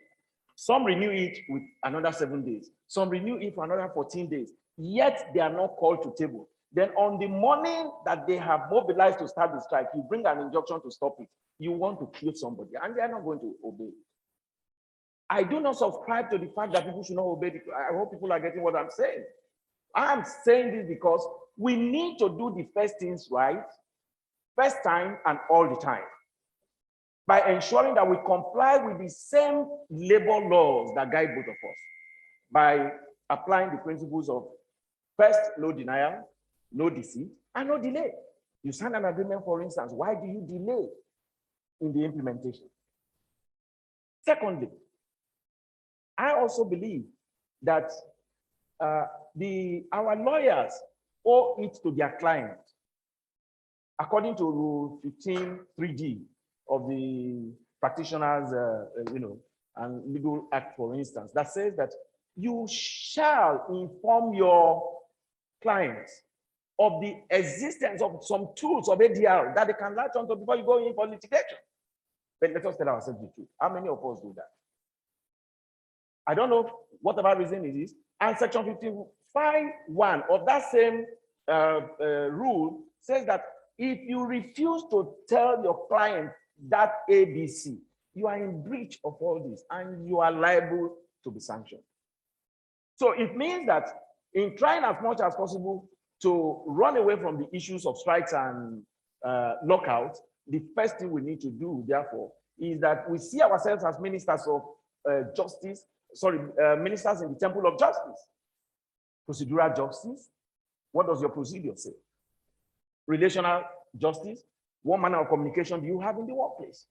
Some renew it with another 7 days. Some renew it for another 14 days. Yet they are not called to table. Then on the morning that they have mobilized to start the strike, you bring an injunction to stop it. You want to kill somebody, and they are not going to obey. I do not subscribe to the fact that people should not obey. I hope people are getting what I'm saying. I'm saying this because we need to do the first things right, first time and all the time, by ensuring that we comply with the same labor laws that guide both of us, by applying the principles of first, no denial, no deceit, and no delay. You sign an agreement, for instance, why do you delay in the implementation? Secondly, I also believe that our lawyers owe it to their client, according to Rule 15(3)(d) of the Practitioners, and Legal Act, for instance, that says that you shall inform your clients of the existence of some tools of ADR that they can latch onto before you go in for litigation. But let us tell ourselves the truth. How many of us do that? I don't know whatever reason it is. And Section 55(1) of that same rule says that if you refuse to tell your client that ABC, you are in breach of all this and you are liable to be sanctioned. So it means that in trying as much as possible to run away from the issues of strikes and lockouts, the first thing we need to do, therefore, is that we see ourselves as ministers of justice, ministers in the temple of justice. Procedural justice, what does your procedure say? Relational justice, what manner of communication do you have in the workplace?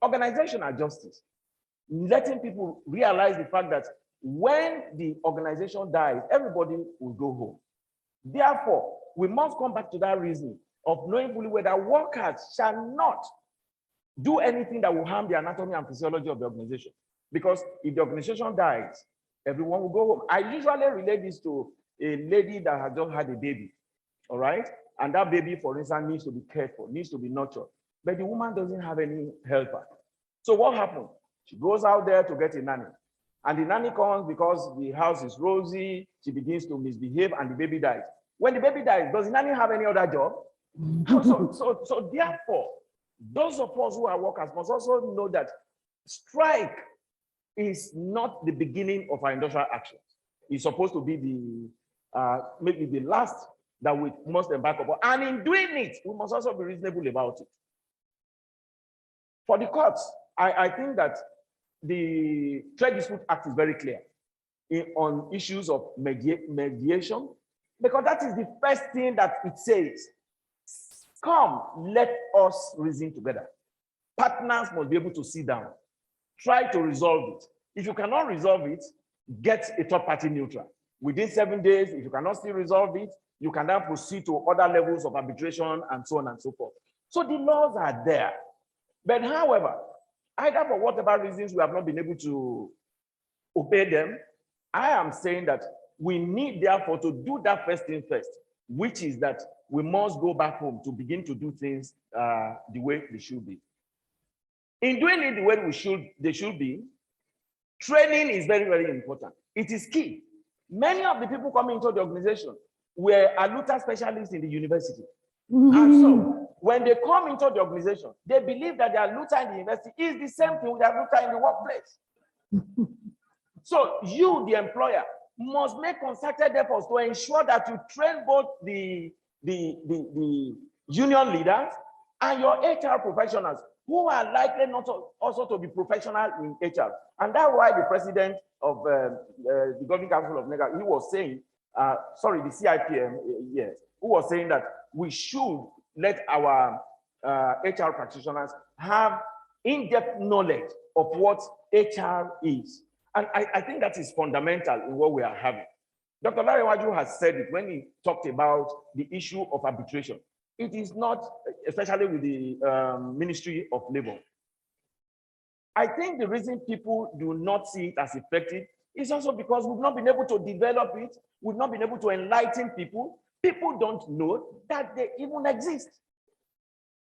Organizational justice, letting people realize the fact that when the organization dies, everybody will go home. Therefore, we must come back to that reasoning of knowing fully well that workers shall not do anything that will harm the anatomy and physiology of the organization. Because if the organization dies, everyone will go home. I usually relate this to a lady that has just had a baby, all right? And that baby, for instance, needs to be cared for, needs to be nurtured. But the woman doesn't have any helper. So what happens? She goes out there to get a nanny. And the nanny comes because the house is rosy, she begins to misbehave and the baby dies. When the baby dies, does the nanny have any other job? So therefore, those of us who are workers must also know that strike is not the beginning of our industrial action. It's supposed to be the maybe the last that we must embark upon. And in doing it, we must also be reasonable about it. For the courts, I think that the Trade Dispute Act is very clear on issues of mediation, because that is the first thing that it says. Come, let us reason together. Partners must be able to sit down, try to resolve it. If you cannot resolve it, get a third party neutral. Within 7 days, if you cannot still resolve it, you can then proceed to other levels of arbitration and so on and so forth. So the laws are there. But however, either for whatever reasons we have not been able to obey them, I am saying that we need therefore to do that first thing first, which is that we must go back home to begin to do things the way they should be. In doing it the way they should be, training is very, very important. It is key. Many of the people coming into the organization were ALUTA specialists in the university. And so when they come into the organization, they believe that the ALUTA in the university is the same thing with the ALUTA in the workplace. So you, the employer, must make concerted efforts to ensure that you train both the union leaders and your HR professionals who are likely not to, also to be professional in HR. And that's why the president of the Governing Council of NECA, he was saying, sorry, the CIPM, yes, who was saying that we should let our HR practitioners have in-depth knowledge of what HR is. And I think that is fundamental in what we are having. Dr. Larewaju has said it when he talked about the issue of arbitration. It is not, especially with the Ministry of Labor. I think the reason people do not see it as effective is also because we've not been able to develop it. We've not been able to enlighten people. People don't know that they even exist.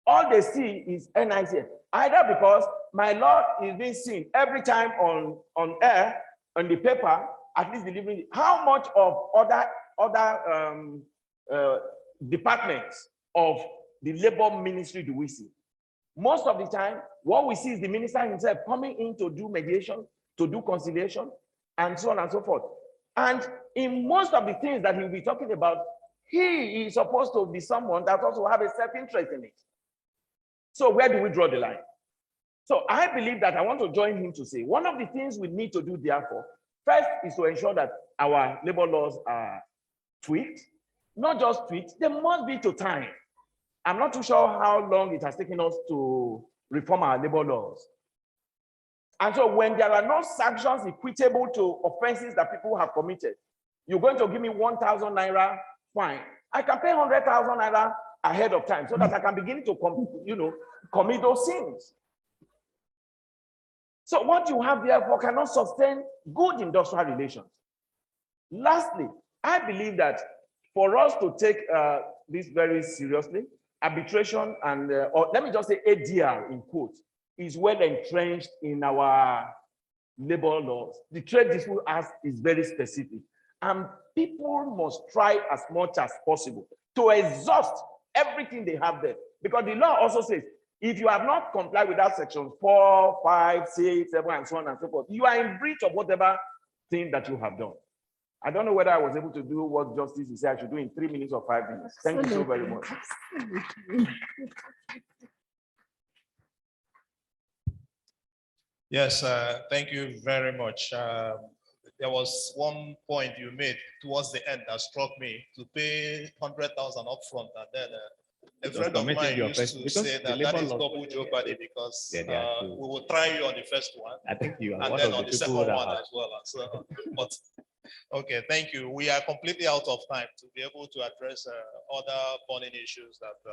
All they see is NICF, either because my law is being seen every time on air, on the paper, at least delivering. How much of other departments of the labor ministry do we see? Most of the time, what we see is the minister himself coming in to do mediation, to do conciliation, and so on and so forth. And in most of the things that he'll be talking about, he is supposed to be someone that also have a self-interest in it. So where do we draw the line? So I believe that I want to join him to say, one of the things we need to do, therefore, first is to ensure that our labor laws are tweaked, not just tweaked, they must be to time. I'm not too sure how long it has taken us to reform our labor laws. And so when there are no sanctions equitable to offenses that people have committed, you're going to give me 1,000 naira fine. I can pay 100,000 naira ahead of time so that I can begin to, commit those sins. So what you have therefore cannot sustain good industrial relations. Lastly, I believe that for us to take this very seriously, arbitration and, or let me just say ADR in quotes, is well entrenched in our labor laws. The Trade Dispute Act is very specific. And people must try as much as possible to exhaust everything they have there. Because the law also says, if you have not complied with that section 4, 5, 6, 7, and so on and so forth, you are in breach of whatever thing that you have done. I don't know whether I was able to do what Justice said I should do in 3 minutes or 5 minutes. Thank you so very much. Yes, thank you very much. There was one point you made towards the end that struck me, to pay 100,000 upfront, and then a friend of mine used to say that that is double jeopardy because we will try you on the first one. I think you are and one then of on the the second people that one have. as well. So, but okay, thank you. We are completely out of time to be able to address other burning issues that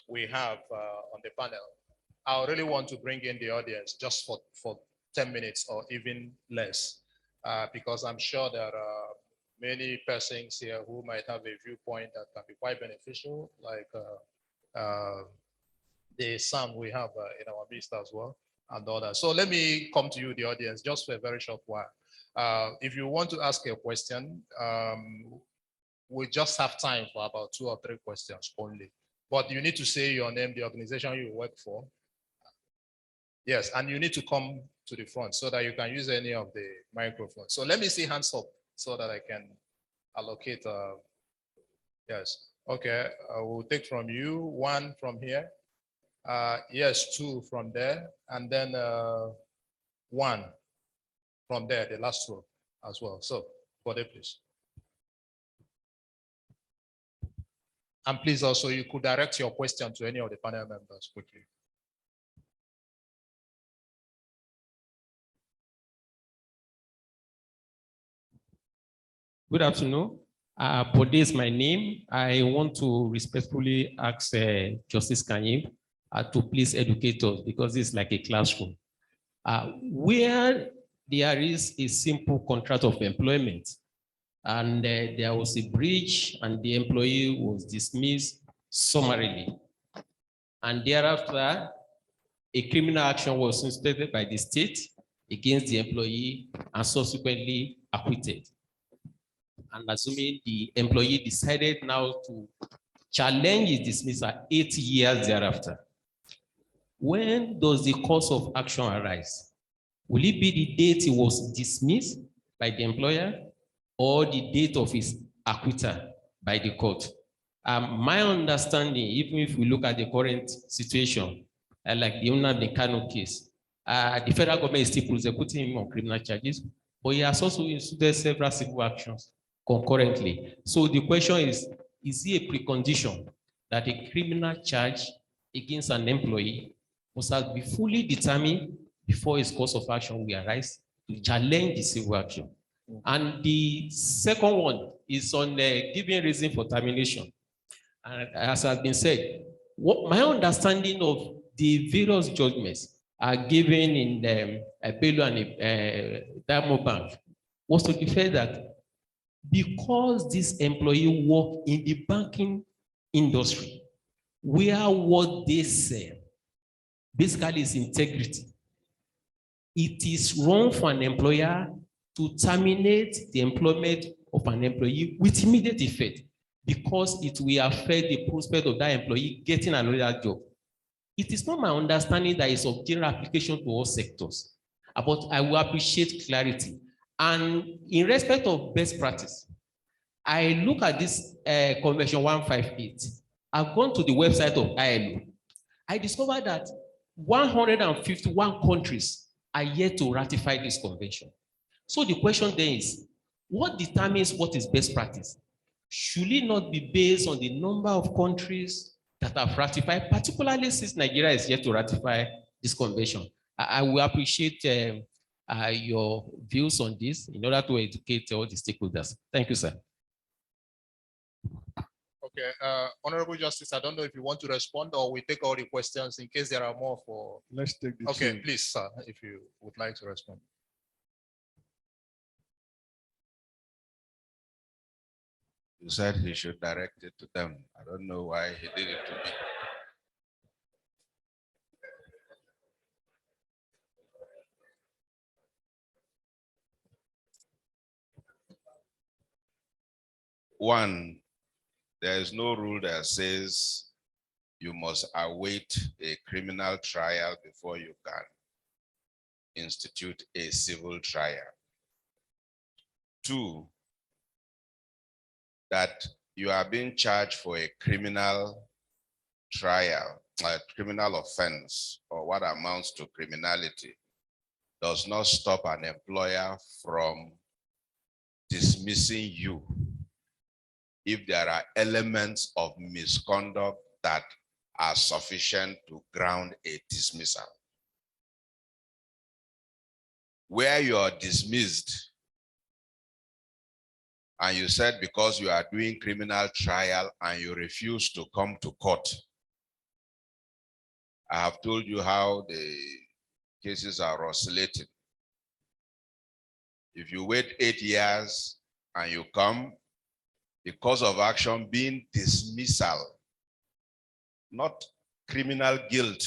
we have on the panel. I really want to bring in the audience just for 10 minutes or even less, because I'm sure there are many persons here who might have a viewpoint that can be quite beneficial, like the Sam we have in our midst as well, and others. So let me come to you, the audience, just for a very short while. If you want to ask a question, we just have time for about 2 or 3 questions only. But you need to say your name, the organization you work for. Yes, and you need to come to the front so that you can use any of the microphones. So let me see hands up so that I can allocate. Yes, okay, we'll take from you 1 from here. Yes, 2 from there, and then one from there, the last row as well. So, Bode, please. And please also, you could direct your question to any of the panel members quickly. Good afternoon. Bode is my name. I want to respectfully ask Justice Kanyim to please educate us, because it's like a classroom. Where there is a simple contract of employment and there was a breach and the employee was dismissed summarily, and thereafter a criminal action was instituted by the state against the employee and subsequently acquitted. And assuming the employee decided now to challenge his dismissal 8 years thereafter, when does the cause of action arise? Will it be the date he was dismissed by the employer or the date of his acquittal by the court? My understanding, even if we look at the current situation, like the Nnamdi Kanu case, the federal government is still prosecuting him on criminal charges, but he has also instituted several civil actions concurrently. So the question is it a precondition that a criminal charge against an employee must be fully determined before his course of action will arise to challenge the civil action? And the second one is on giving reason for termination. And as has been said, what my understanding of the various judgments are given in Bello and Diamond Bank was to the fact that because this employee worked in the banking industry, where what they sell basically is integrity, it is wrong for an employer to terminate the employment of an employee with immediate effect, because it will affect the prospect of that employee getting another job. It is not my understanding that it's of general application to all sectors, but I will appreciate clarity. And in respect of best practice, I look at this Convention 158. I've gone to the website of ILO. I discovered that 151 countries are yet to ratify this convention. So the question then is, what determines what is best practice? Should it not be based on the number of countries that have ratified, particularly since Nigeria is yet to ratify this convention? I will appreciate your views on this in order to educate all the stakeholders. Thank you, sir. Okay, Honorable Justice, I don't know if you want to respond or we take all the questions in case there are more for. Let's take the Okay, two. please, sir, if you would like to respond. You said he should direct it to them. I don't know why he did it to me. One, there is no rule that says you must await a criminal trial before you can institute a civil trial. Two, that you are being charged for a criminal trial, a criminal offense, or what amounts to criminality, does not stop an employer from dismissing you if there are elements of misconduct that are sufficient to ground a dismissal. Where you are dismissed, and you said because you are doing criminal trial and you refuse to come to court, I have told you how the cases are oscillating. If you wait 8 years and you come, the cause of action being dismissal, not criminal guilt,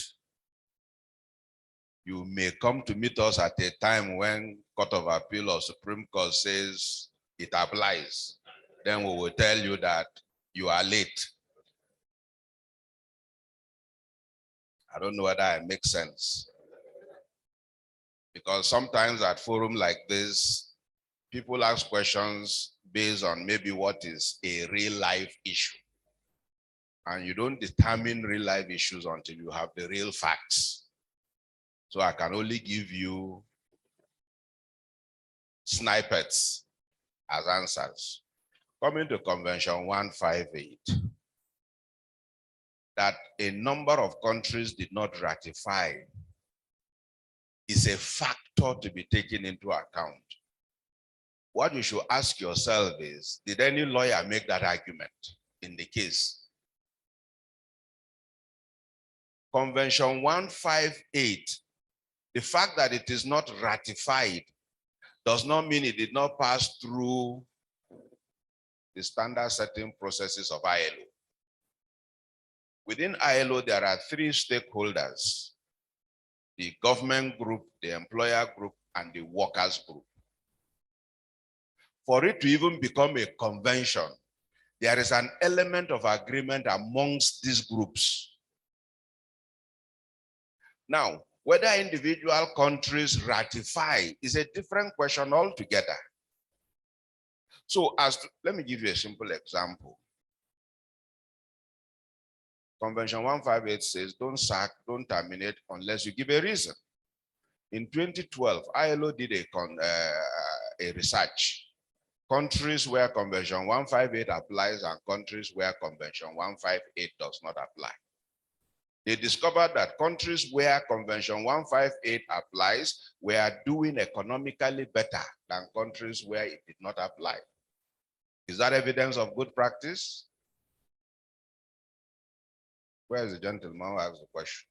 you may come to meet us at a time when Court of Appeal or Supreme Court says it applies. Then we will tell you that you are late. I don't know whether I make sense. Because sometimes at forum like this, people ask questions based on maybe what is a real life issue. And you don't determine real life issues until you have the real facts. So I can only give you snippets as answers. Coming to Convention 158, that a number of countries did not ratify is a factor to be taken into account. What you should ask yourself is, did any lawyer make that argument in the case? Convention 158, the fact that it is not ratified does not mean it did not pass through the standard setting processes of ILO. Within ILO, there are three stakeholders: the government group, the employer group, and the workers group. For it to even become a convention, there is an element of agreement amongst these groups. Now, whether individual countries ratify is a different question altogether. So let me give you a simple example. Convention 158 says, don't sack, don't terminate unless you give a reason. In 2012, ILO did a research. Countries where Convention 158 applies and countries where Convention 158 does not apply. They discovered that countries where Convention 158 applies were doing economically better than countries where it did not apply. Is that evidence of good practice? Where is the gentleman who asked the question?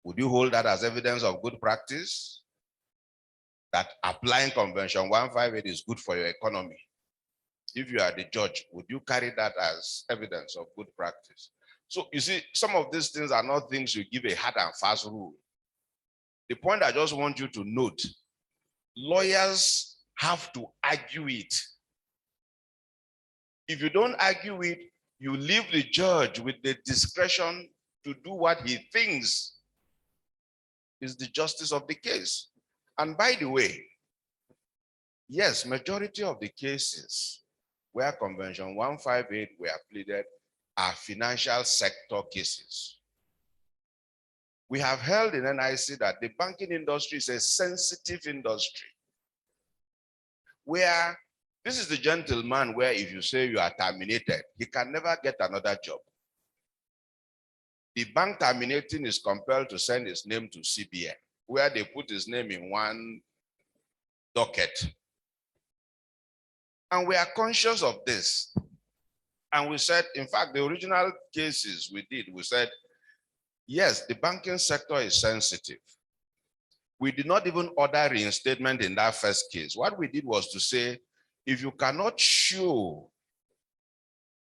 Would you hold that as evidence of good practice? That applying Convention 158 is good for your economy? If you are the judge, would you carry that as evidence of good practice? So you see, some of these things are not things you give a hard and fast rule. The point I just want you to note, lawyers have to argue it. If you don't argue it, you leave the judge with the discretion to do what he thinks is the justice of the case. And by the way, yes, majority of the cases where Convention 158 were pleaded are financial sector cases. We have held in NIC that the banking industry is a sensitive industry, where this is the gentleman where if you say you are terminated, he can never get another job. The bank terminating is compelled to send his name to CBN, where they put his name in one docket. And we are conscious of this. And we said, in fact, the original cases we did, we said, yes, the banking sector is sensitive. We did not even order reinstatement in that first case. What we did was to say, if you cannot show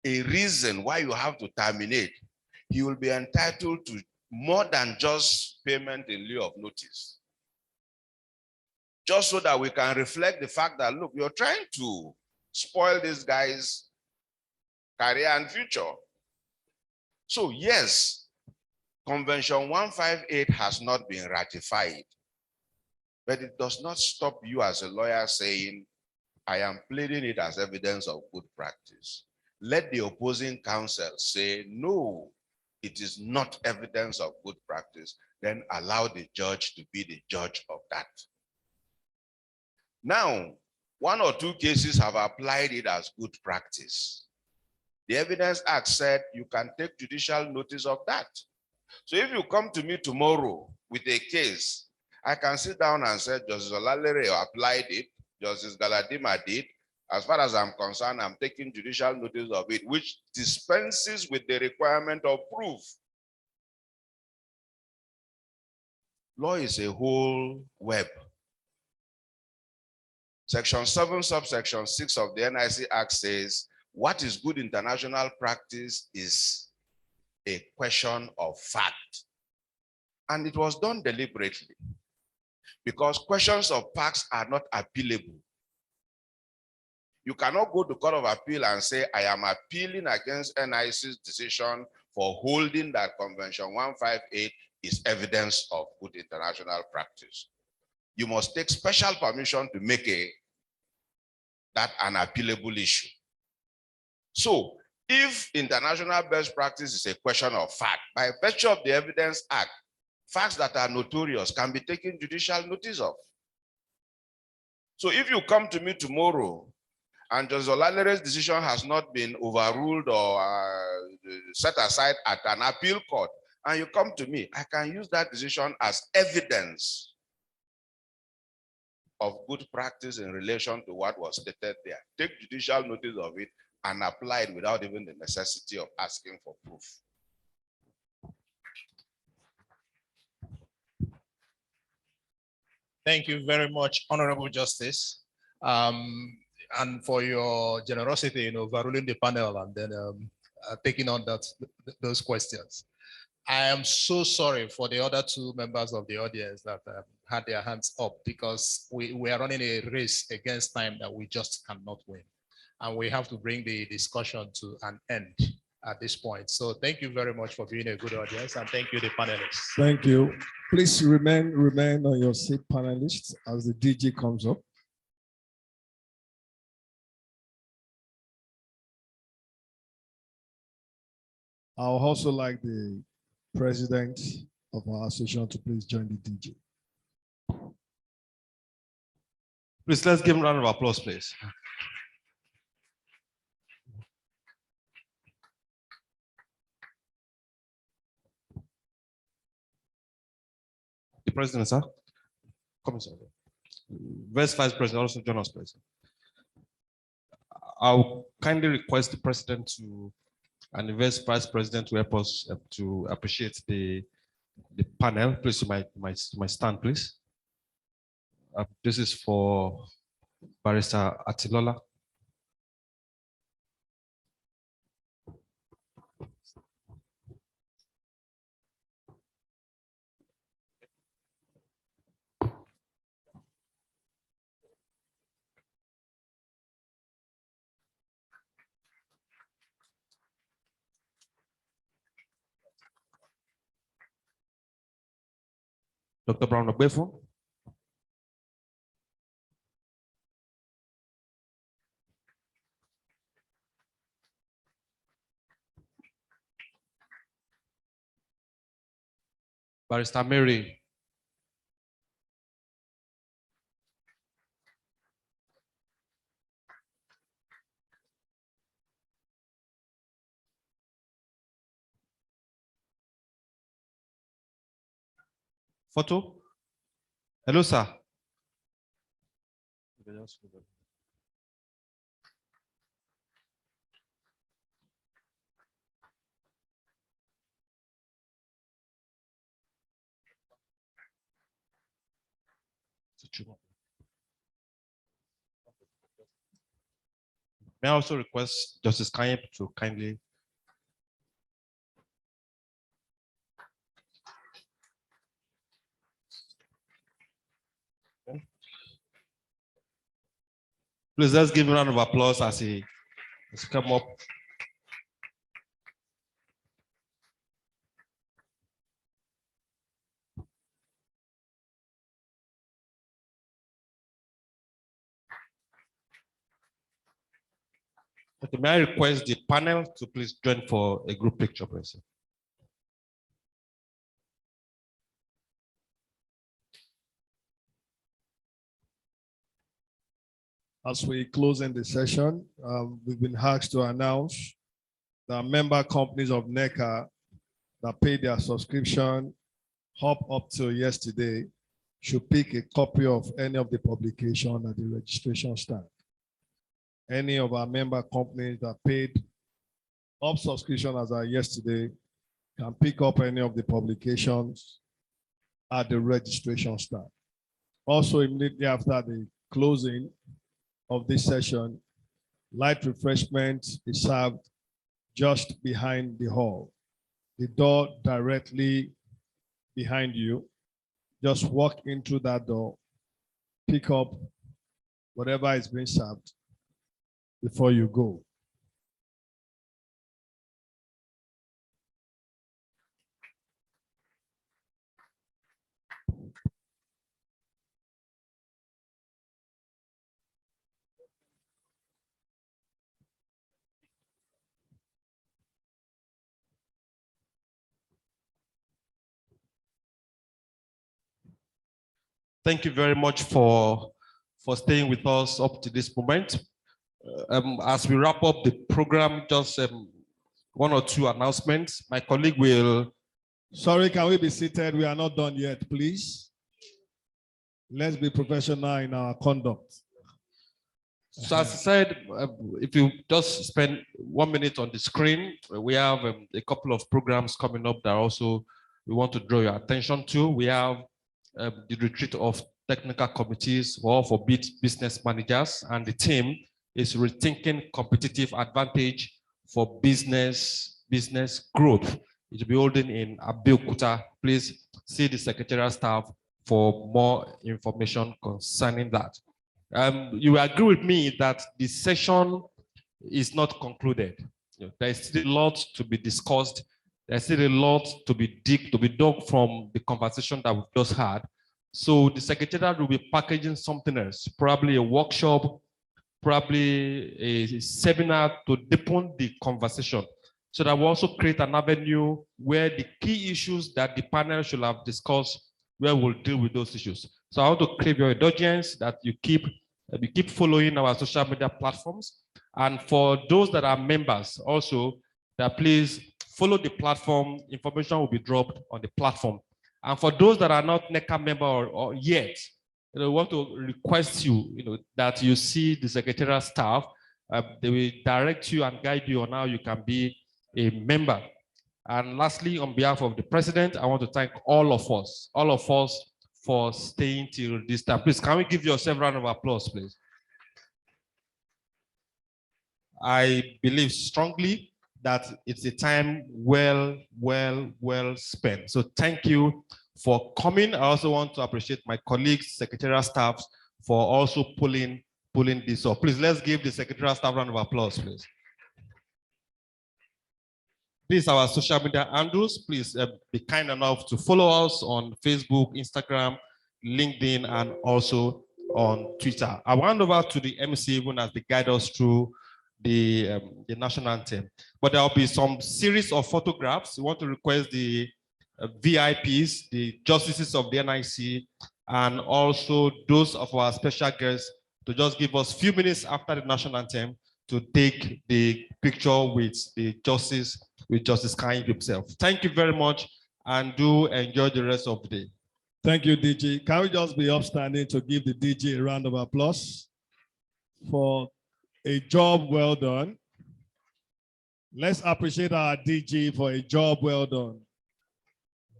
a reason why you have to terminate, he will be entitled to more than just payment in lieu of notice. Just so that we can reflect the fact that, look, you're trying to spoil this guy's career and future. So yes, Convention 158 has not been ratified, but it does not stop you as a lawyer saying, I am pleading it as evidence of good practice. Let the opposing counsel say, no, it is not evidence of good practice. Then allow the judge to be the judge of that. Now, one or two cases have applied it as good practice. The Evidence Act said you can take judicial notice of that. So if you come to me tomorrow with a case, I can sit down and say, Justice Olalere applied it, Justice Galadima did. As far as I'm concerned, I'm taking judicial notice of it, which dispenses with the requirement of proof. Law is a whole web. Section 7, subsection 6 of the NIC Act says, what is good international practice is a question of fact. And it was done deliberately, because questions of facts are not appealable. You cannot go to Court of Appeal and say, I am appealing against NIC's decision for holding that Convention 158 is evidence of good international practice. You must take special permission to make that an appealable issue. So if international best practice is a question of fact, by virtue of the Evidence Act, facts that are notorious can be taken judicial notice of. So if you come to me tomorrow and Judge Olanere's decision has not been overruled or set aside at an appeal court, and you come to me, I can use that decision as evidence of good practice in relation to what was stated there. Take judicial notice of it and apply it without even the necessity of asking for proof. Thank you very much, Honorable Justice, and for your generosity in overruling the panel and then taking on those questions. I am so sorry for the other two members of the audience that had their hands up, because we are running a race against time that we just cannot win. And we have to bring the discussion to an end at this point. So thank you very much for being a good audience, and thank you, the panelists. Thank you. Please remain on your seat, panelists, as the DG comes up. I would also like the president of our association to please join the DG. Please, let's give him a round of applause, please. The president, sir. Come in, sir. Vice President, also join us, please. I'll kindly request the president and the Vice President to help us to appreciate the panel. Please, my stand, please. This is for Barrister Atilola. Dr. Brown Ogbefo. Barrister Mary. Photo. Hello, sir. May I also request Justice Kanyep to kindly. Please, let's give a round of applause as he come up. Okay, may I request the panel to please join for a group picture, please. As we close in the session, we've been asked to announce that member companies of NECA that paid their subscription up to yesterday should pick a copy of any of the publication at the registration stand. Any of our member companies that paid up subscription as of yesterday can pick up any of the publications at the registration stand. Also, immediately after the closing of this session, light refreshment is served just behind the hall. The door directly behind you. Just walk into that door, pick up whatever is being served before you go. Thank you very much for for staying with us up to this moment. As we wrap up the program, just one or two announcements. My colleague will. Sorry, can we be seated? We are not done yet, please. Let's be professional in our conduct. So as I said, if you just spend 1 minute on the screen, we have a couple of programs coming up that also we want to draw your attention to. We have the retreat of technical committees for business managers, and the theme is rethinking competitive advantage for business growth. It will be holding in Abeokuta. Please see the secretarial staff for more information concerning that. You agree with me that the session is not concluded. There is still a lot to be discussed. There's still a lot to be dug from the conversation that we've just had. So the secretariat will be packaging something else, probably a workshop, probably a seminar to deepen the conversation, so that we also create an avenue where the key issues that the panel should have discussed, where we'll deal with those issues. So I want to crave your indulgence that you keep following our social media platforms. And for those that are members also, that please follow the platform. Information will be dropped on the platform. And for those that are not NECA member or yet, we want to request you, that you see the secretarial staff. They will direct you and guide you on how you can be a member. And lastly, on behalf of the president, I want to thank all of us for staying till this time. Please, can we give yourself a round of applause, please? I believe strongly that it's a time well spent. So thank you for coming. I also want to appreciate my colleagues, secretarial staff, for also pulling this off. Please, let's give the secretarial staff a round of applause, please. These are our social media handles. Please be kind enough to follow us on Facebook, Instagram, LinkedIn, and also on Twitter. I will hand over to the MC even as they guide us through the national anthem. But there will be some series of photographs. We want to request the VIPs, the justices of the NIC, and also those of our special guests to just give us a few minutes after the national anthem to take the picture with the Justice Kain himself. Thank you very much, and do enjoy the rest of the day. Thank you, DG. Can we just be upstanding to give the DG a round of applause for a job well done? Let's appreciate our DG for a job well done.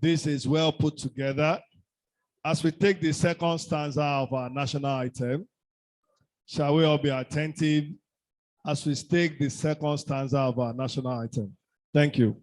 This is well put together. As we take the second stanza of our national anthem, shall we all be attentive as we take the second stanza of our national anthem? Thank you.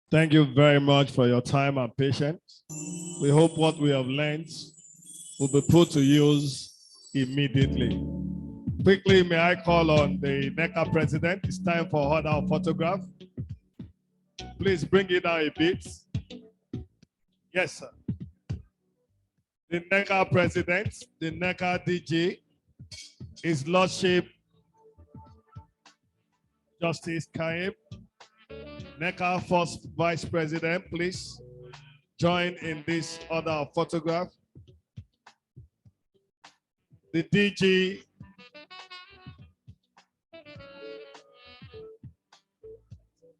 Thank you very much for your time and patience. We hope what we have learned will be put to use immediately. Quickly, may I call on the NECA president? It's time for order photograph. Please bring it down a bit. Yes, sir. The NECA president, the NECA DG, His Lordship Justice Kaim. NECA first vice president, please join in this order of photograph. The DG